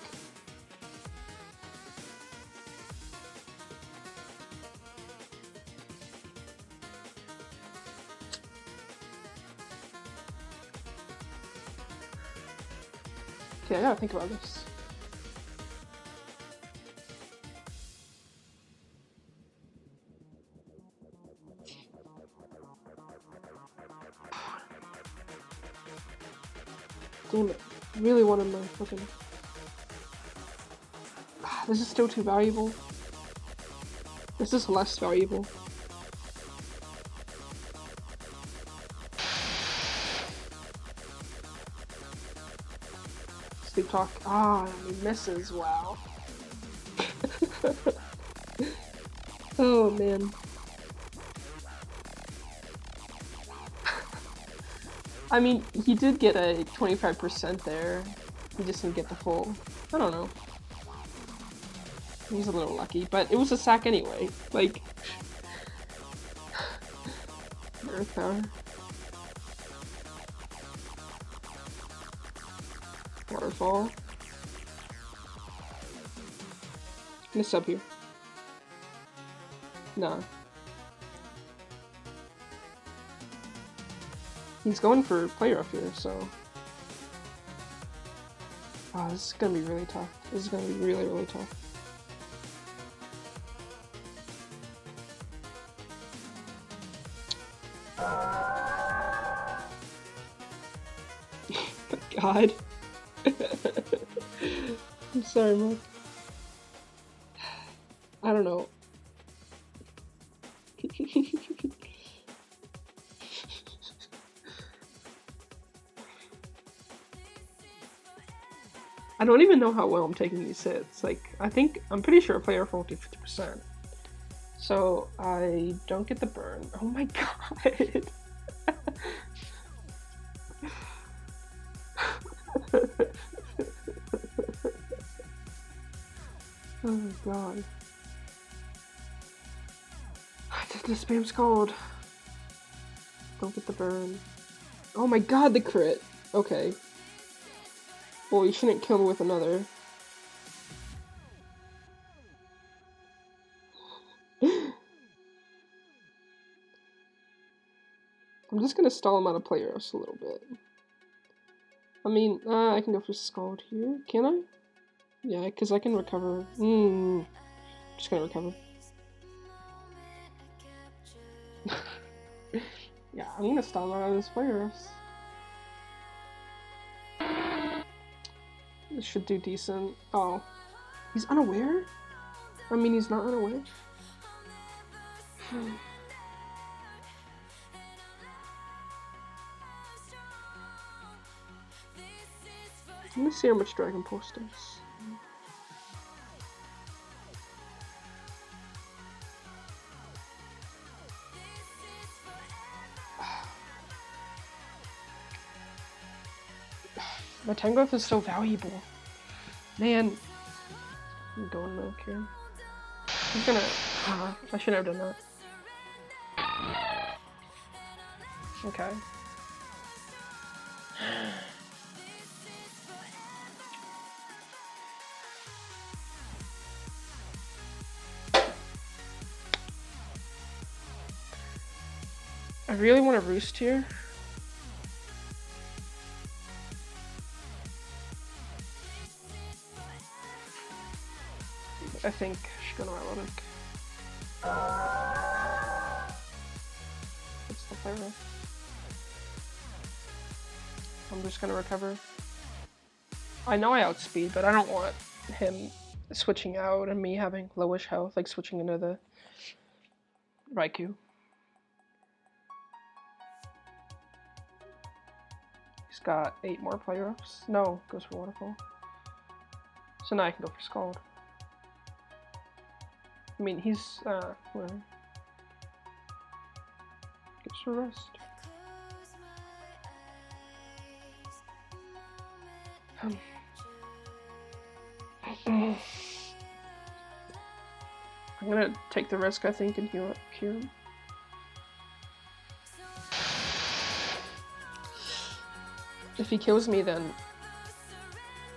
Okay, I gotta think about this. Damn it. I really wanted my fucking... This is still too valuable. This is less valuable. Sleep Talk. Ah, he misses. Wow. Oh man. I mean, he did get a 25% there. He just didn't get the full. I don't know. He's a little lucky, but it was a sack anyway. Like, Earth Power. Waterfall. I'm gonna sub here. Nah. He's going for player up here, so. Oh, this is gonna be really tough. This is gonna be really, really tough. God. I'm sorry, Mark. I don't know. I don't even know how well I'm taking these hits. Like, I'm pretty sure a player will do 50%. So, I don't get the burn. Oh my god. Oh my god. I did the spam Scald. Don't get the burn. Oh my god, the crit. Okay. Well, you shouldn't kill me with another. I'm just gonna stall him out of player-ups a little bit. I mean, I can go for Scald here. Can I? Yeah, because I can recover. Just gonna recover. Yeah, I'm gonna stall him out of his player-ups. This should do decent. Oh. He's unaware? I mean, he's not unaware. I'm gonna see how much Dragon Pulse does. My Tangrowth is so valuable. Man. I'm going milk here. He's gonna... I shouldn't have done that. Okay. I really want to roost here. I think she's gonna ironic. It's the pyro. I'm just gonna recover. I know I outspeed, but I don't want him switching out and me having lowish health, like switching into the Raikou. He's got 8 more player-ups. No, goes for Waterfall. So now I can go for Scald. I mean, he's, whatever. Gives for rest. I'm gonna take the risk, I think, and heal him. If he kills me, then...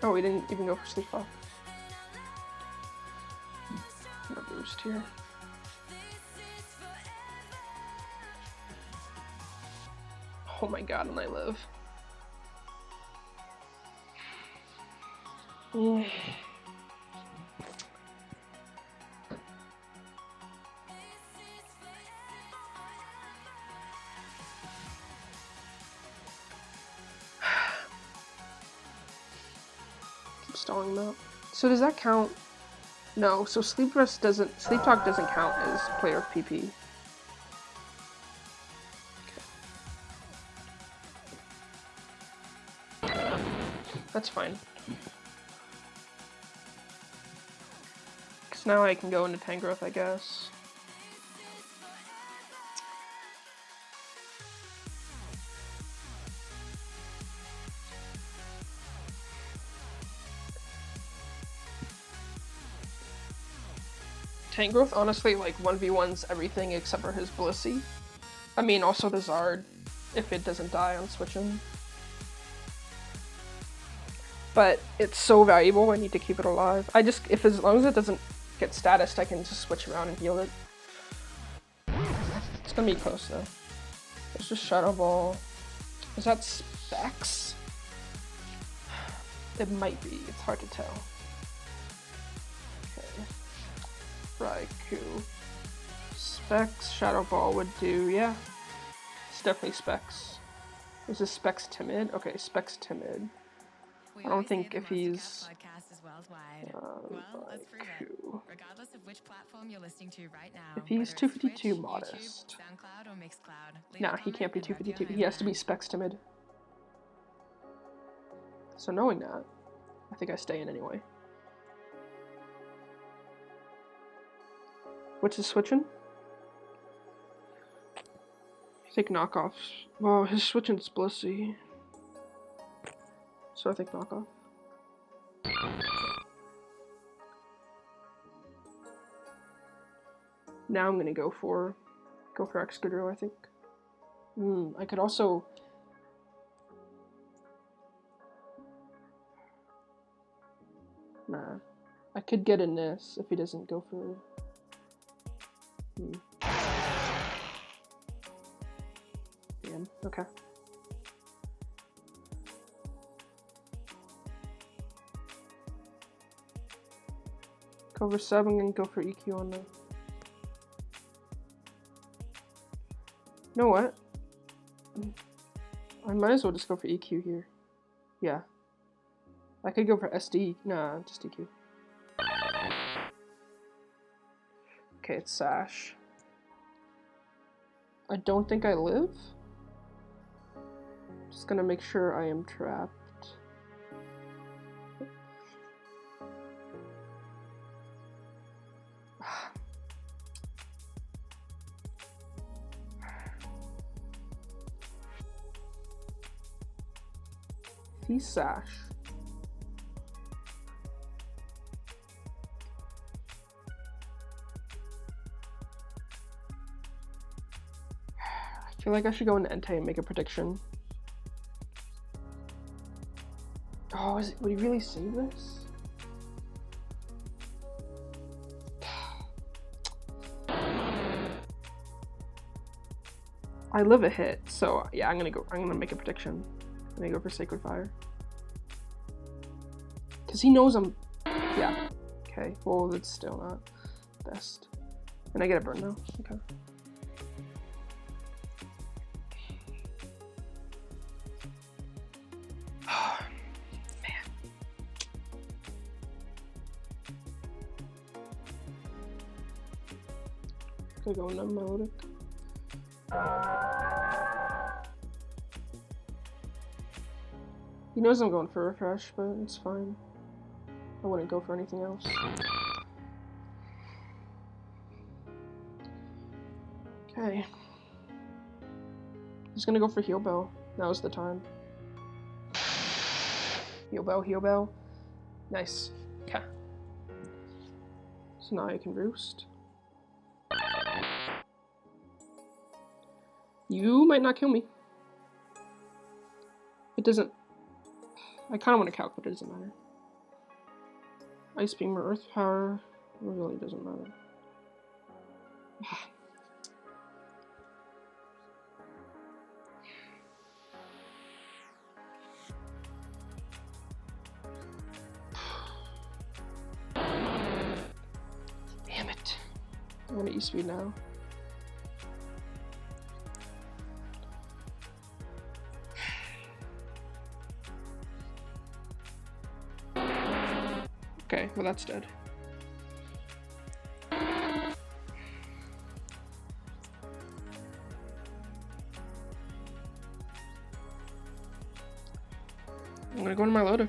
Oh, he didn't even go for Sleep Off. I'm gonna boost here. Oh my god, and I live. Keep stalling them out. So does that count? No, so Sleep Talk doesn't count as player of PP. Okay. That's fine. Because now I can go into Tangrowth, I guess. Tangrowth honestly like 1v1s everything except for his Blissey. I mean also the Zard, if it doesn't die on switching. But it's so valuable, I need to keep it alive. As long as it doesn't get statused, I can just switch around and heal it. It's gonna be close though. It's just Shadow Ball. Is that Specs? It might be, it's hard to tell. Okay. Raikou. Specs, Shadow Ball would do, yeah. It's definitely Specs. Is this Specs timid? Okay, Specs timid. I don't think if he's Raikou. If he's 252 modest. Nah, he can't be 252. He has to be Specs timid. So knowing that, I think I stay in anyway. Which is switching? I think knockoffs. Well, his switching's Blissey. So I think knockoff. Now I'm gonna go for Excadrill, I think. I could also nah. I could get in this if he doesn't go for Damn, okay. Go for 7 and go for EQ on the. You know what? I might as well just go for EQ here. Yeah. I could go for SD. Nah, just EQ. Okay, it's Sash. I don't think I live. Just gonna make sure I am trapped. He's Sash. I feel like I should go into Entei and make a prediction. Oh, would he really save this? I live a hit, so yeah, I'm gonna make a prediction. I'm gonna go for Sacred Fire. Cause he knows I'm, yeah. Okay, well it's still not best. And I get a burn now, okay. Gonna go into Melodic. He knows I'm going for Refresh, but it's fine. I wouldn't go for anything else. Okay. He's gonna go for Heal Bell. Now's the time. Heal Bell, Heal Bell. Nice. Okay. So now I can roost. You might not kill me. It doesn't. I kind of want to calc, but it doesn't matter. Ice Beam or Earth Power, it really doesn't matter. Damn it. I'm gonna E-Speed now. Okay, well that's dead. I'm gonna go into my Lodic.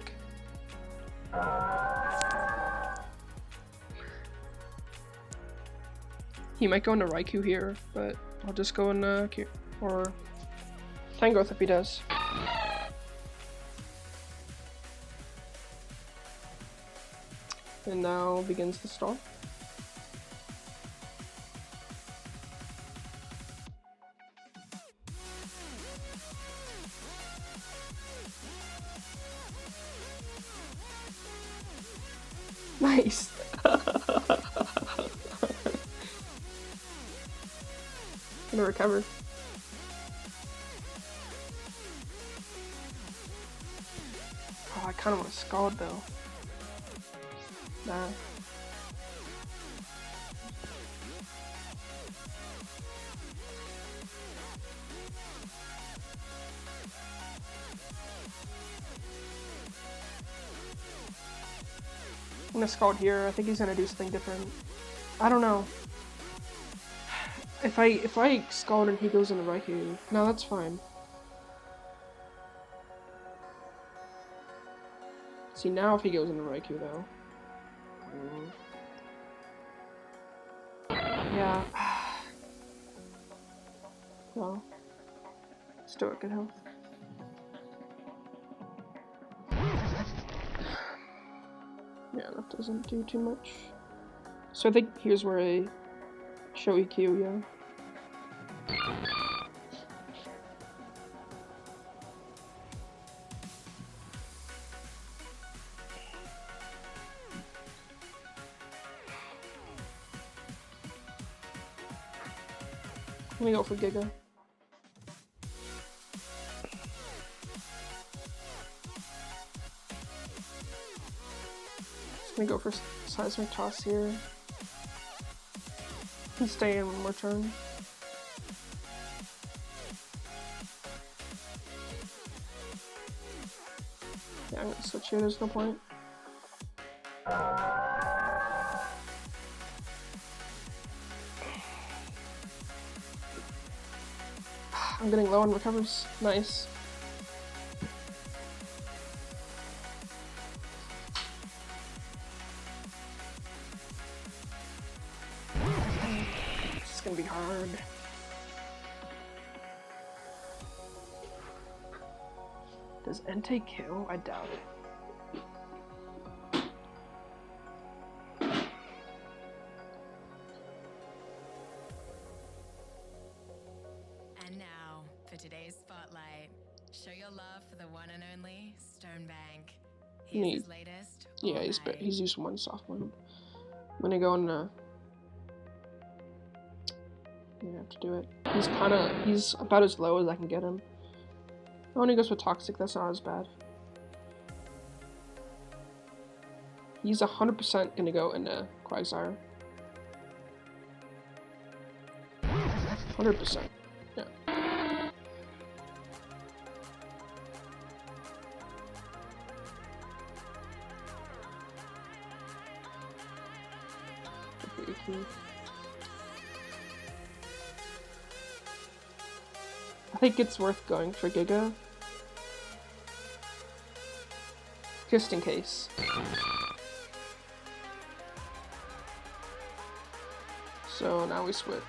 He might go into Raikou here, but I'll just go in or Tangrowth if he does. And now begins the stall. Nice. Gonna recover. Oh, I kind of want to scald though. Nah. I'm gonna scald here. I think he's gonna do something different. I don't know. If I scald and he goes into Raikou, no, that's fine. See, now if he goes into Raikou though. Yeah. Well, still at good health. Yeah, that doesn't do too much. So I think here's where I show EQ, yeah. Let me go for Giga. Just gonna go for Seismic Toss here. Can stay in one more turn. Yeah, I'm gonna switch here, there's no point. I'm getting low on recovers. Nice. This is gonna be hard. Does Entei kill? I doubt it. And now, for today's spotlight, show your love for the one and only Stonebank. Here's his latest. Yeah, he's used one soft one. I'm gonna go and I'm gonna have to do it. He's about as low as I can get him. Oh, and he goes for Toxic, that's not as bad. He's 100% gonna go into Quagsire. 100%. Yeah. I think it's worth going for Giga. Just in case. So now we switch.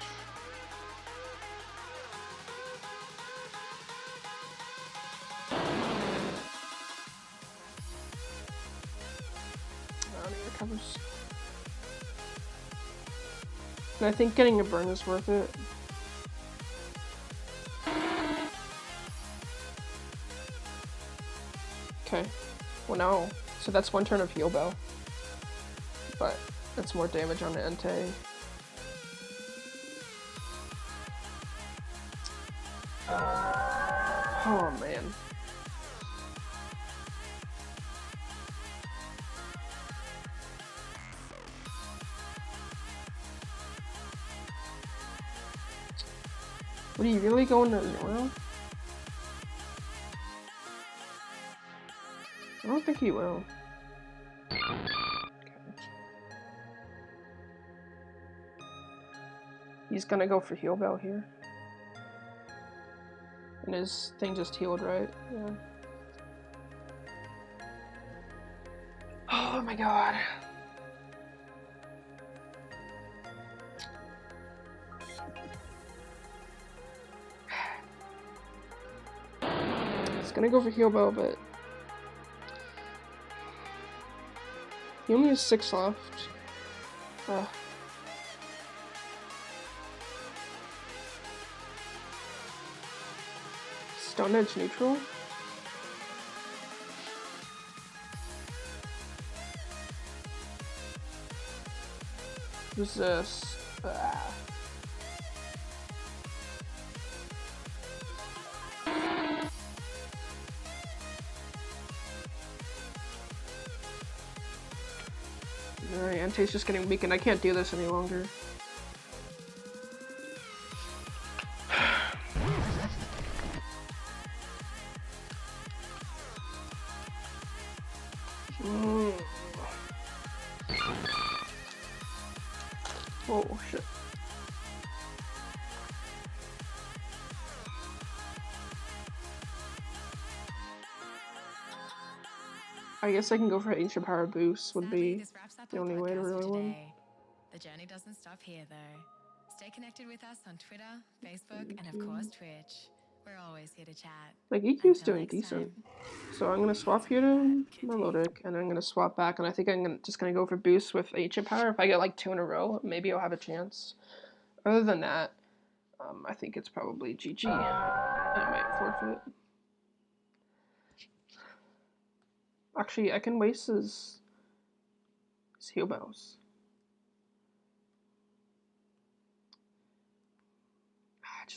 He recovers. And I think getting a burn is worth it. Okay. Well, now, so that's one turn of Heal Bell. But that's more damage on the Entei. Oh, man. What are you really going to Zoro? I don't think he will. Okay. He's gonna go for Heal Bell here. And his thing just healed, right? Yeah. Oh my god. He's gonna go for Heal Bell, but he only has 6 left. Stone Edge neutral? Resist. Alright, Entei's just getting weakened. I can't do this any longer. Oh shit. I guess I can go for ancient power boost would be the only way to really win. The journey doesn't stop here though. Stay connected with us on Twitter, Facebook, and of course Twitch. We're always here to chat. Like EQ's doing decent. So I'm gonna swap here to Melodic, and I'm gonna swap back, and I think I'm just gonna go for boost with ancient power. If I get like 2 in a row, maybe I'll have a chance. Other than that, I think it's probably GG, and I might forfeit. Actually, I can waste his heal bows.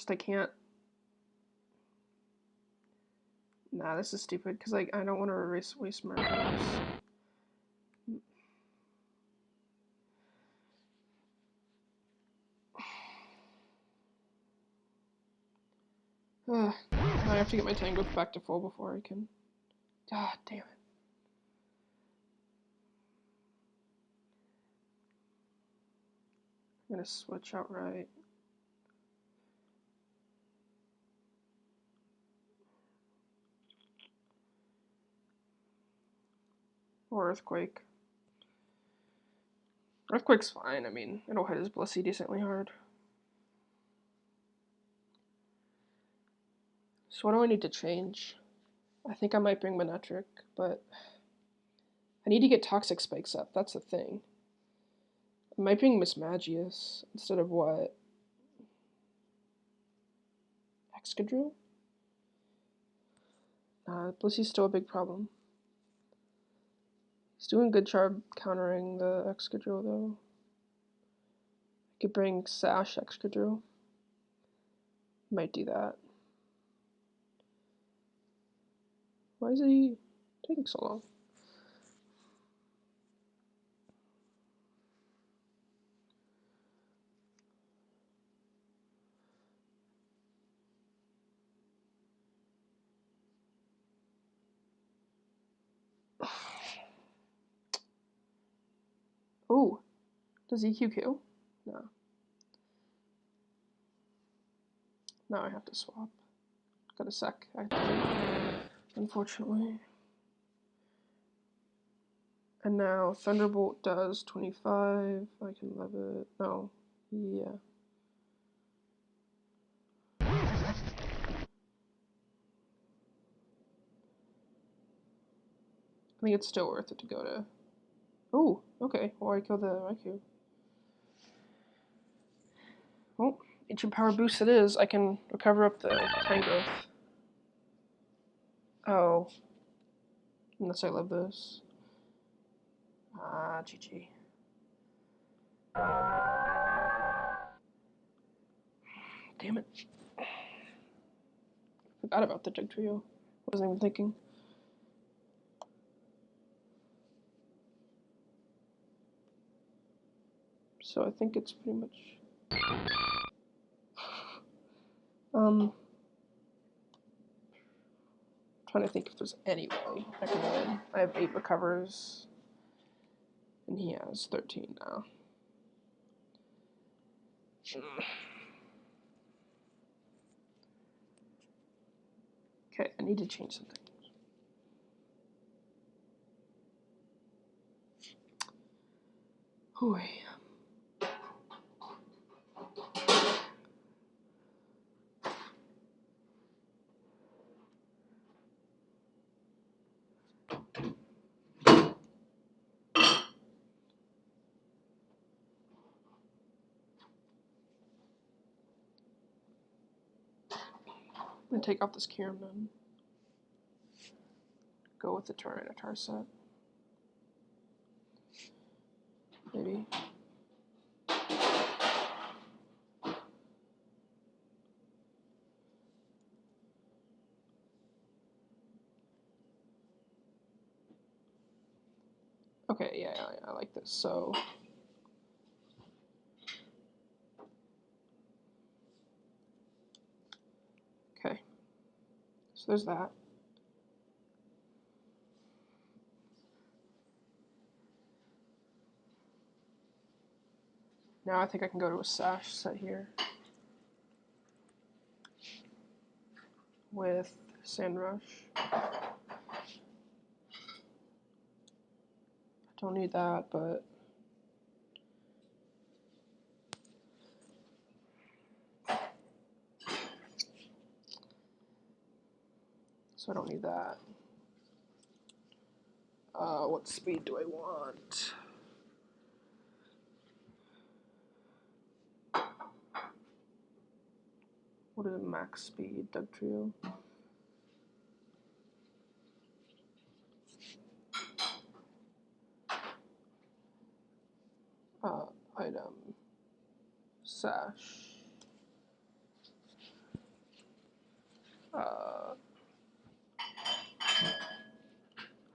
I can't. Nah, this is stupid, because like, I don't want to waste my bows. I have to get my Tango back to full before I can. God damn it. I'm gonna switch outright. Or Earthquake. Earthquake's fine, I mean, it'll hit his Blissey decently hard. So what do I need to change? I think I might bring Manectric, but I need to get Toxic Spikes up, that's the thing. I might bring Mismagius instead of what? Excadrill? Blissey's still a big problem. He's doing good job countering the Excadrill though. I could bring Sash Excadrill. Might do that. Why is he taking so long? Oh, does EQ kill? No. Now I have to swap. Got a sec, actually. Unfortunately. And now Thunderbolt does 25. I can lev it. No. Yeah. I think it's still worth it to go to. Oh, okay. Well, I kill the IQ. Well, ancient power boost it is. I can recover up the Tangrowth. Oh. Unless I love this. Ah, GG. Damn it. Forgot about the Dugtrio. Wasn't even thinking. So I think it's pretty much. Trying to think if there's any way I can win. I have 8 recovers, and he has 13 now. Okay, I need to change something. Hooey. I'm gonna take off this Kyurem then. Go with the Tyranitar set. Maybe. Okay, yeah, I like this. So okay, so there's that. Now I think I can go to a sash set here with Sand Rush. Don't need that, but so I don't need that. What speed do I want? What is max speed, Doug Trio? Item. Sash. I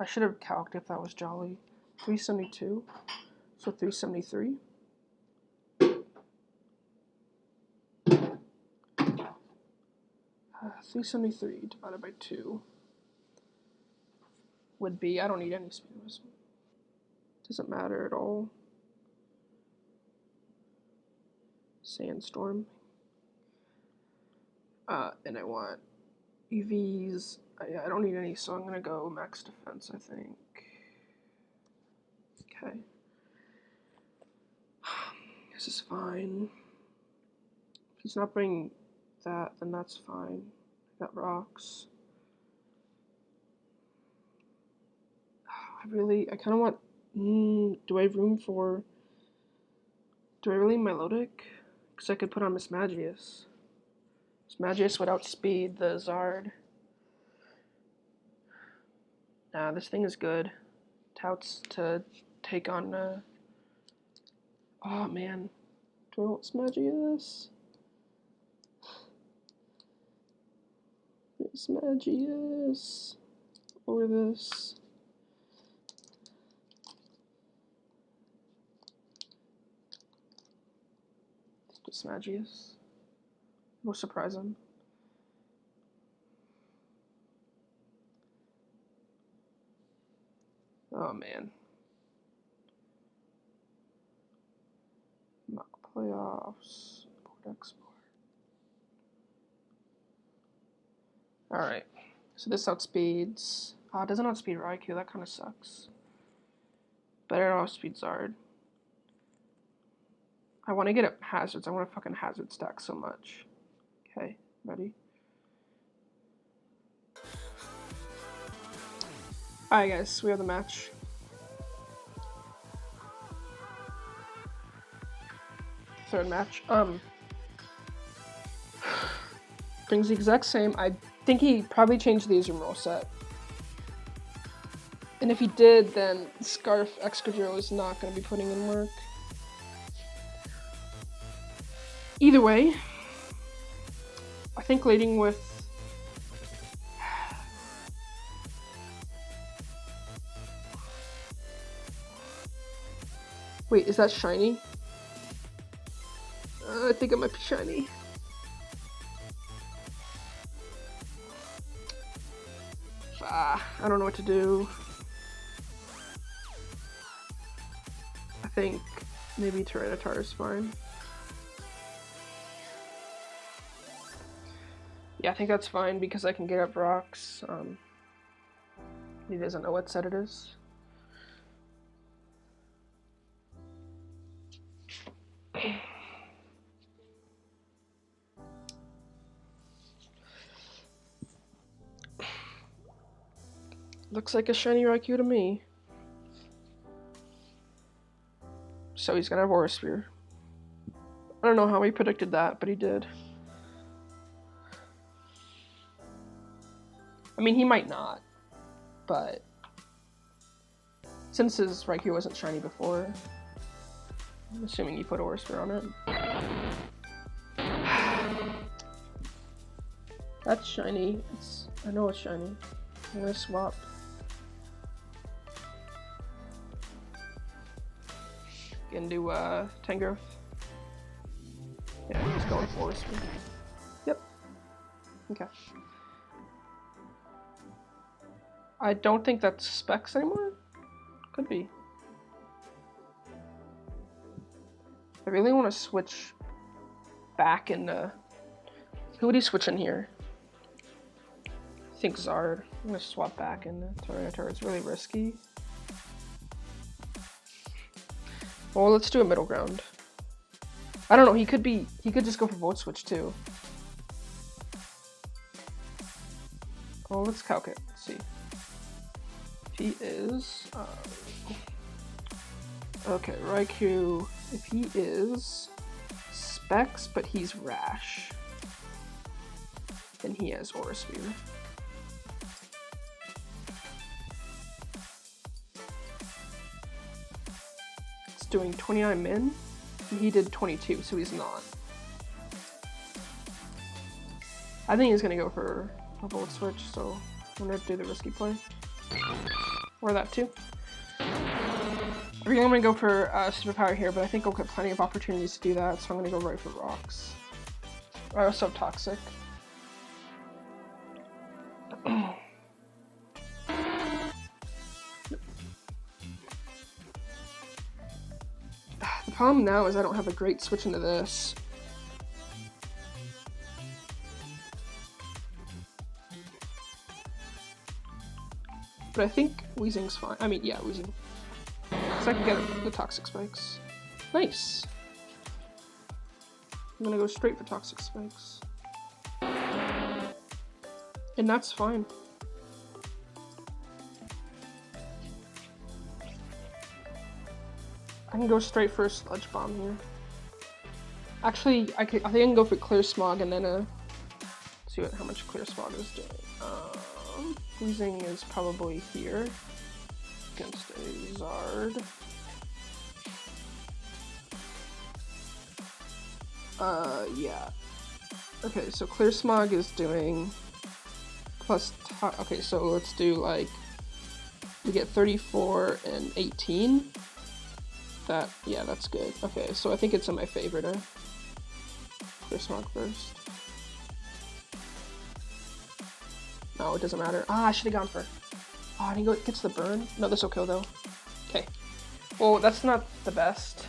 should have calced if that was Jolly. 372. So 373. 373 divided by 2 would be, I don't need any speed. Doesn't matter at all. Sandstorm. And I want EVs. I don't need any, so I'm gonna go max defense, I think. Okay. This is fine. If he's not bringing that, then that's fine. I got rocks. I kind of want, do I have room for, do I really Melodic? Because I could put on Miss Magius. Miss Magius would outspeed the Zard. Nah, this thing is good. Touts to take on, oh man. Do I want Miss Magius? Miss Magius. Or this. Miss Magius. We'll surprise him. Oh man. Mock playoffs. Port export. Alright. So this outspeeds. It doesn't outspeed Raikou, that kind of sucks. Better outspeed Zard. I want to get up hazards. I want to fucking hazard stack so much. Okay, ready? Alright guys, we have the match. Third match. Brings the exact same. I think he probably changed the Azure rule set. And if he did, then Scarf Excadrill is not going to be putting in work. Either way, I think leading with wait, is that shiny? I think it might be shiny. I don't know what to do. I think maybe Tyranitar is fine. Yeah, I think that's fine because I can get up rocks. He doesn't know what set it is. Looks like a shiny Raikou to me. So he's gonna have Aura Sphere. I don't know how he predicted that, but he did. I mean, he might not, but since his Raikou wasn't shiny before, I'm assuming he put Aura Sphere on it. That's shiny. I know it's shiny. I'm gonna swap. into Tangrowth. Yeah, he's going for us. Yep. Okay. I don't think that's Specs anymore. Could be. I really want to switch back into... Who would he switch in here? I think Zard. I'm going to swap back into Tyranitar. It's really risky. Well, let's do a middle ground. I don't know, he could just go for Volt Switch too. Well, let's calc it. Let's see. If he is... okay, Raikou. If he is Specs, but he's Rash, then he has Aura Sphere. It's doing 29 min, and he did 22, so he's not. I think he's gonna go for a Volt Switch, so I'm gonna do the risky play. Or that too. I think I'm gonna go for Superpower here, but I think I'll get plenty of opportunities to do that, so I'm gonna go right for Rocks. I also have Toxic. The problem now is I don't have a great switch into this. But I think Weezing's fine. I mean, yeah, Weezing. So I can get the Toxic Spikes. Nice! I'm gonna go straight for Toxic Spikes. And that's fine. I can go straight for a Sludge Bomb here. Actually, I think I can go for Clear Smog and then see how much Clear Smog is doing. Weezing is probably here against a Zard. Yeah. Okay, so Clear Smog is doing plus. Okay, so let's do like we get 34 and 18. That, yeah, that's good. Okay, so I think it's in my favor to Clear Smog first. No, it doesn't matter. Ah, I should have gone for... Oh, and he gets the burn? No, this will kill though. Okay. Well, that's not the best.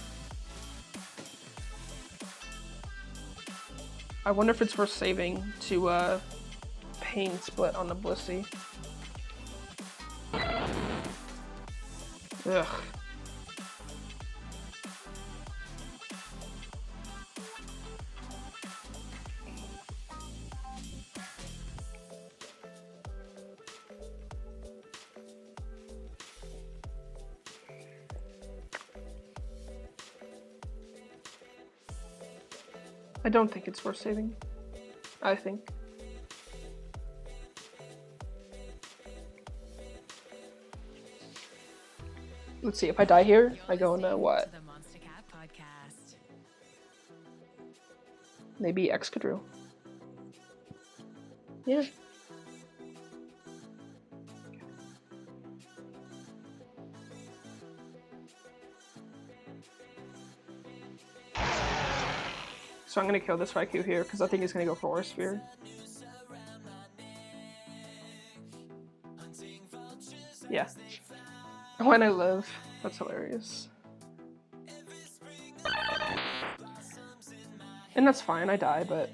I wonder if it's worth saving to Pain Split on the Blissey. Ugh. I don't think it's worth saving. I think. Let's see, if I die here, I go into what? Maybe Excadrill. Yeah. So I'm gonna kill this Raikou here because I think he's gonna go for Aura Sphere. Yeah. When I live. That's hilarious. And that's fine, I die, but...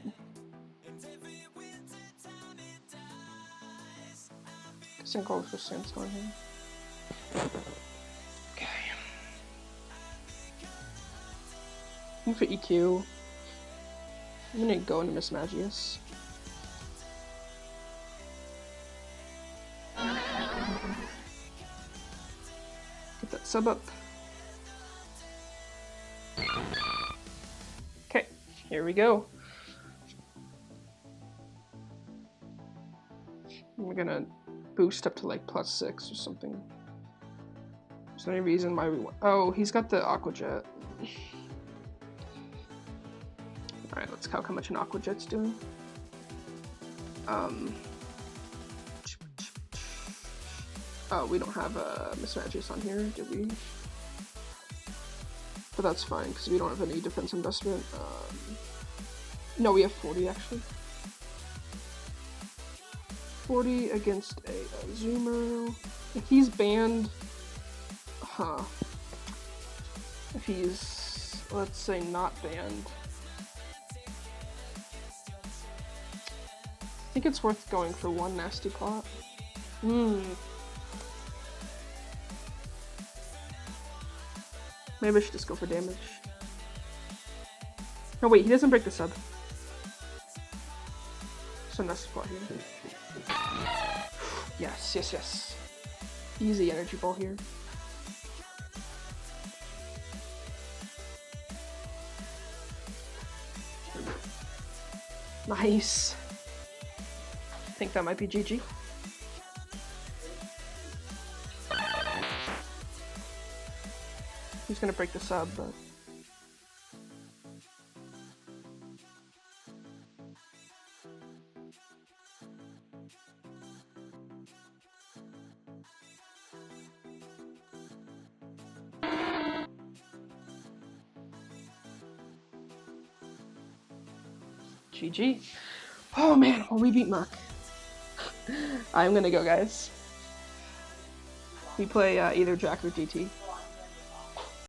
Guess I'm going for Sandstorm here. Okay. I'm for EQ. I'm gonna go into Miss Magius. Get that sub up. Okay, here we go. We're gonna boost up to like +6 or something. Is there any reason why we want... Oh, he's got the Aqua Jet. Alright, let's calc how much an Aqua Jet's doing. Oh, we don't have a Miss Magius on here, do we? but that's fine because we don't have any defense investment. No, we have 40 actually. 40 against a Zoomer. If he's banned, if he's, let's say, not banned, I think it's worth going for one nasty pot. Maybe I should just go for damage. No, wait, he doesn't break the sub. So nasty pot here. Yes, yes, yes. Easy energy ball here. Nice. I think that might be GG. He's gonna break the sub, but... GG. Oh man, well, we beat Muck. I'm gonna go, guys. We play either Jack or GT.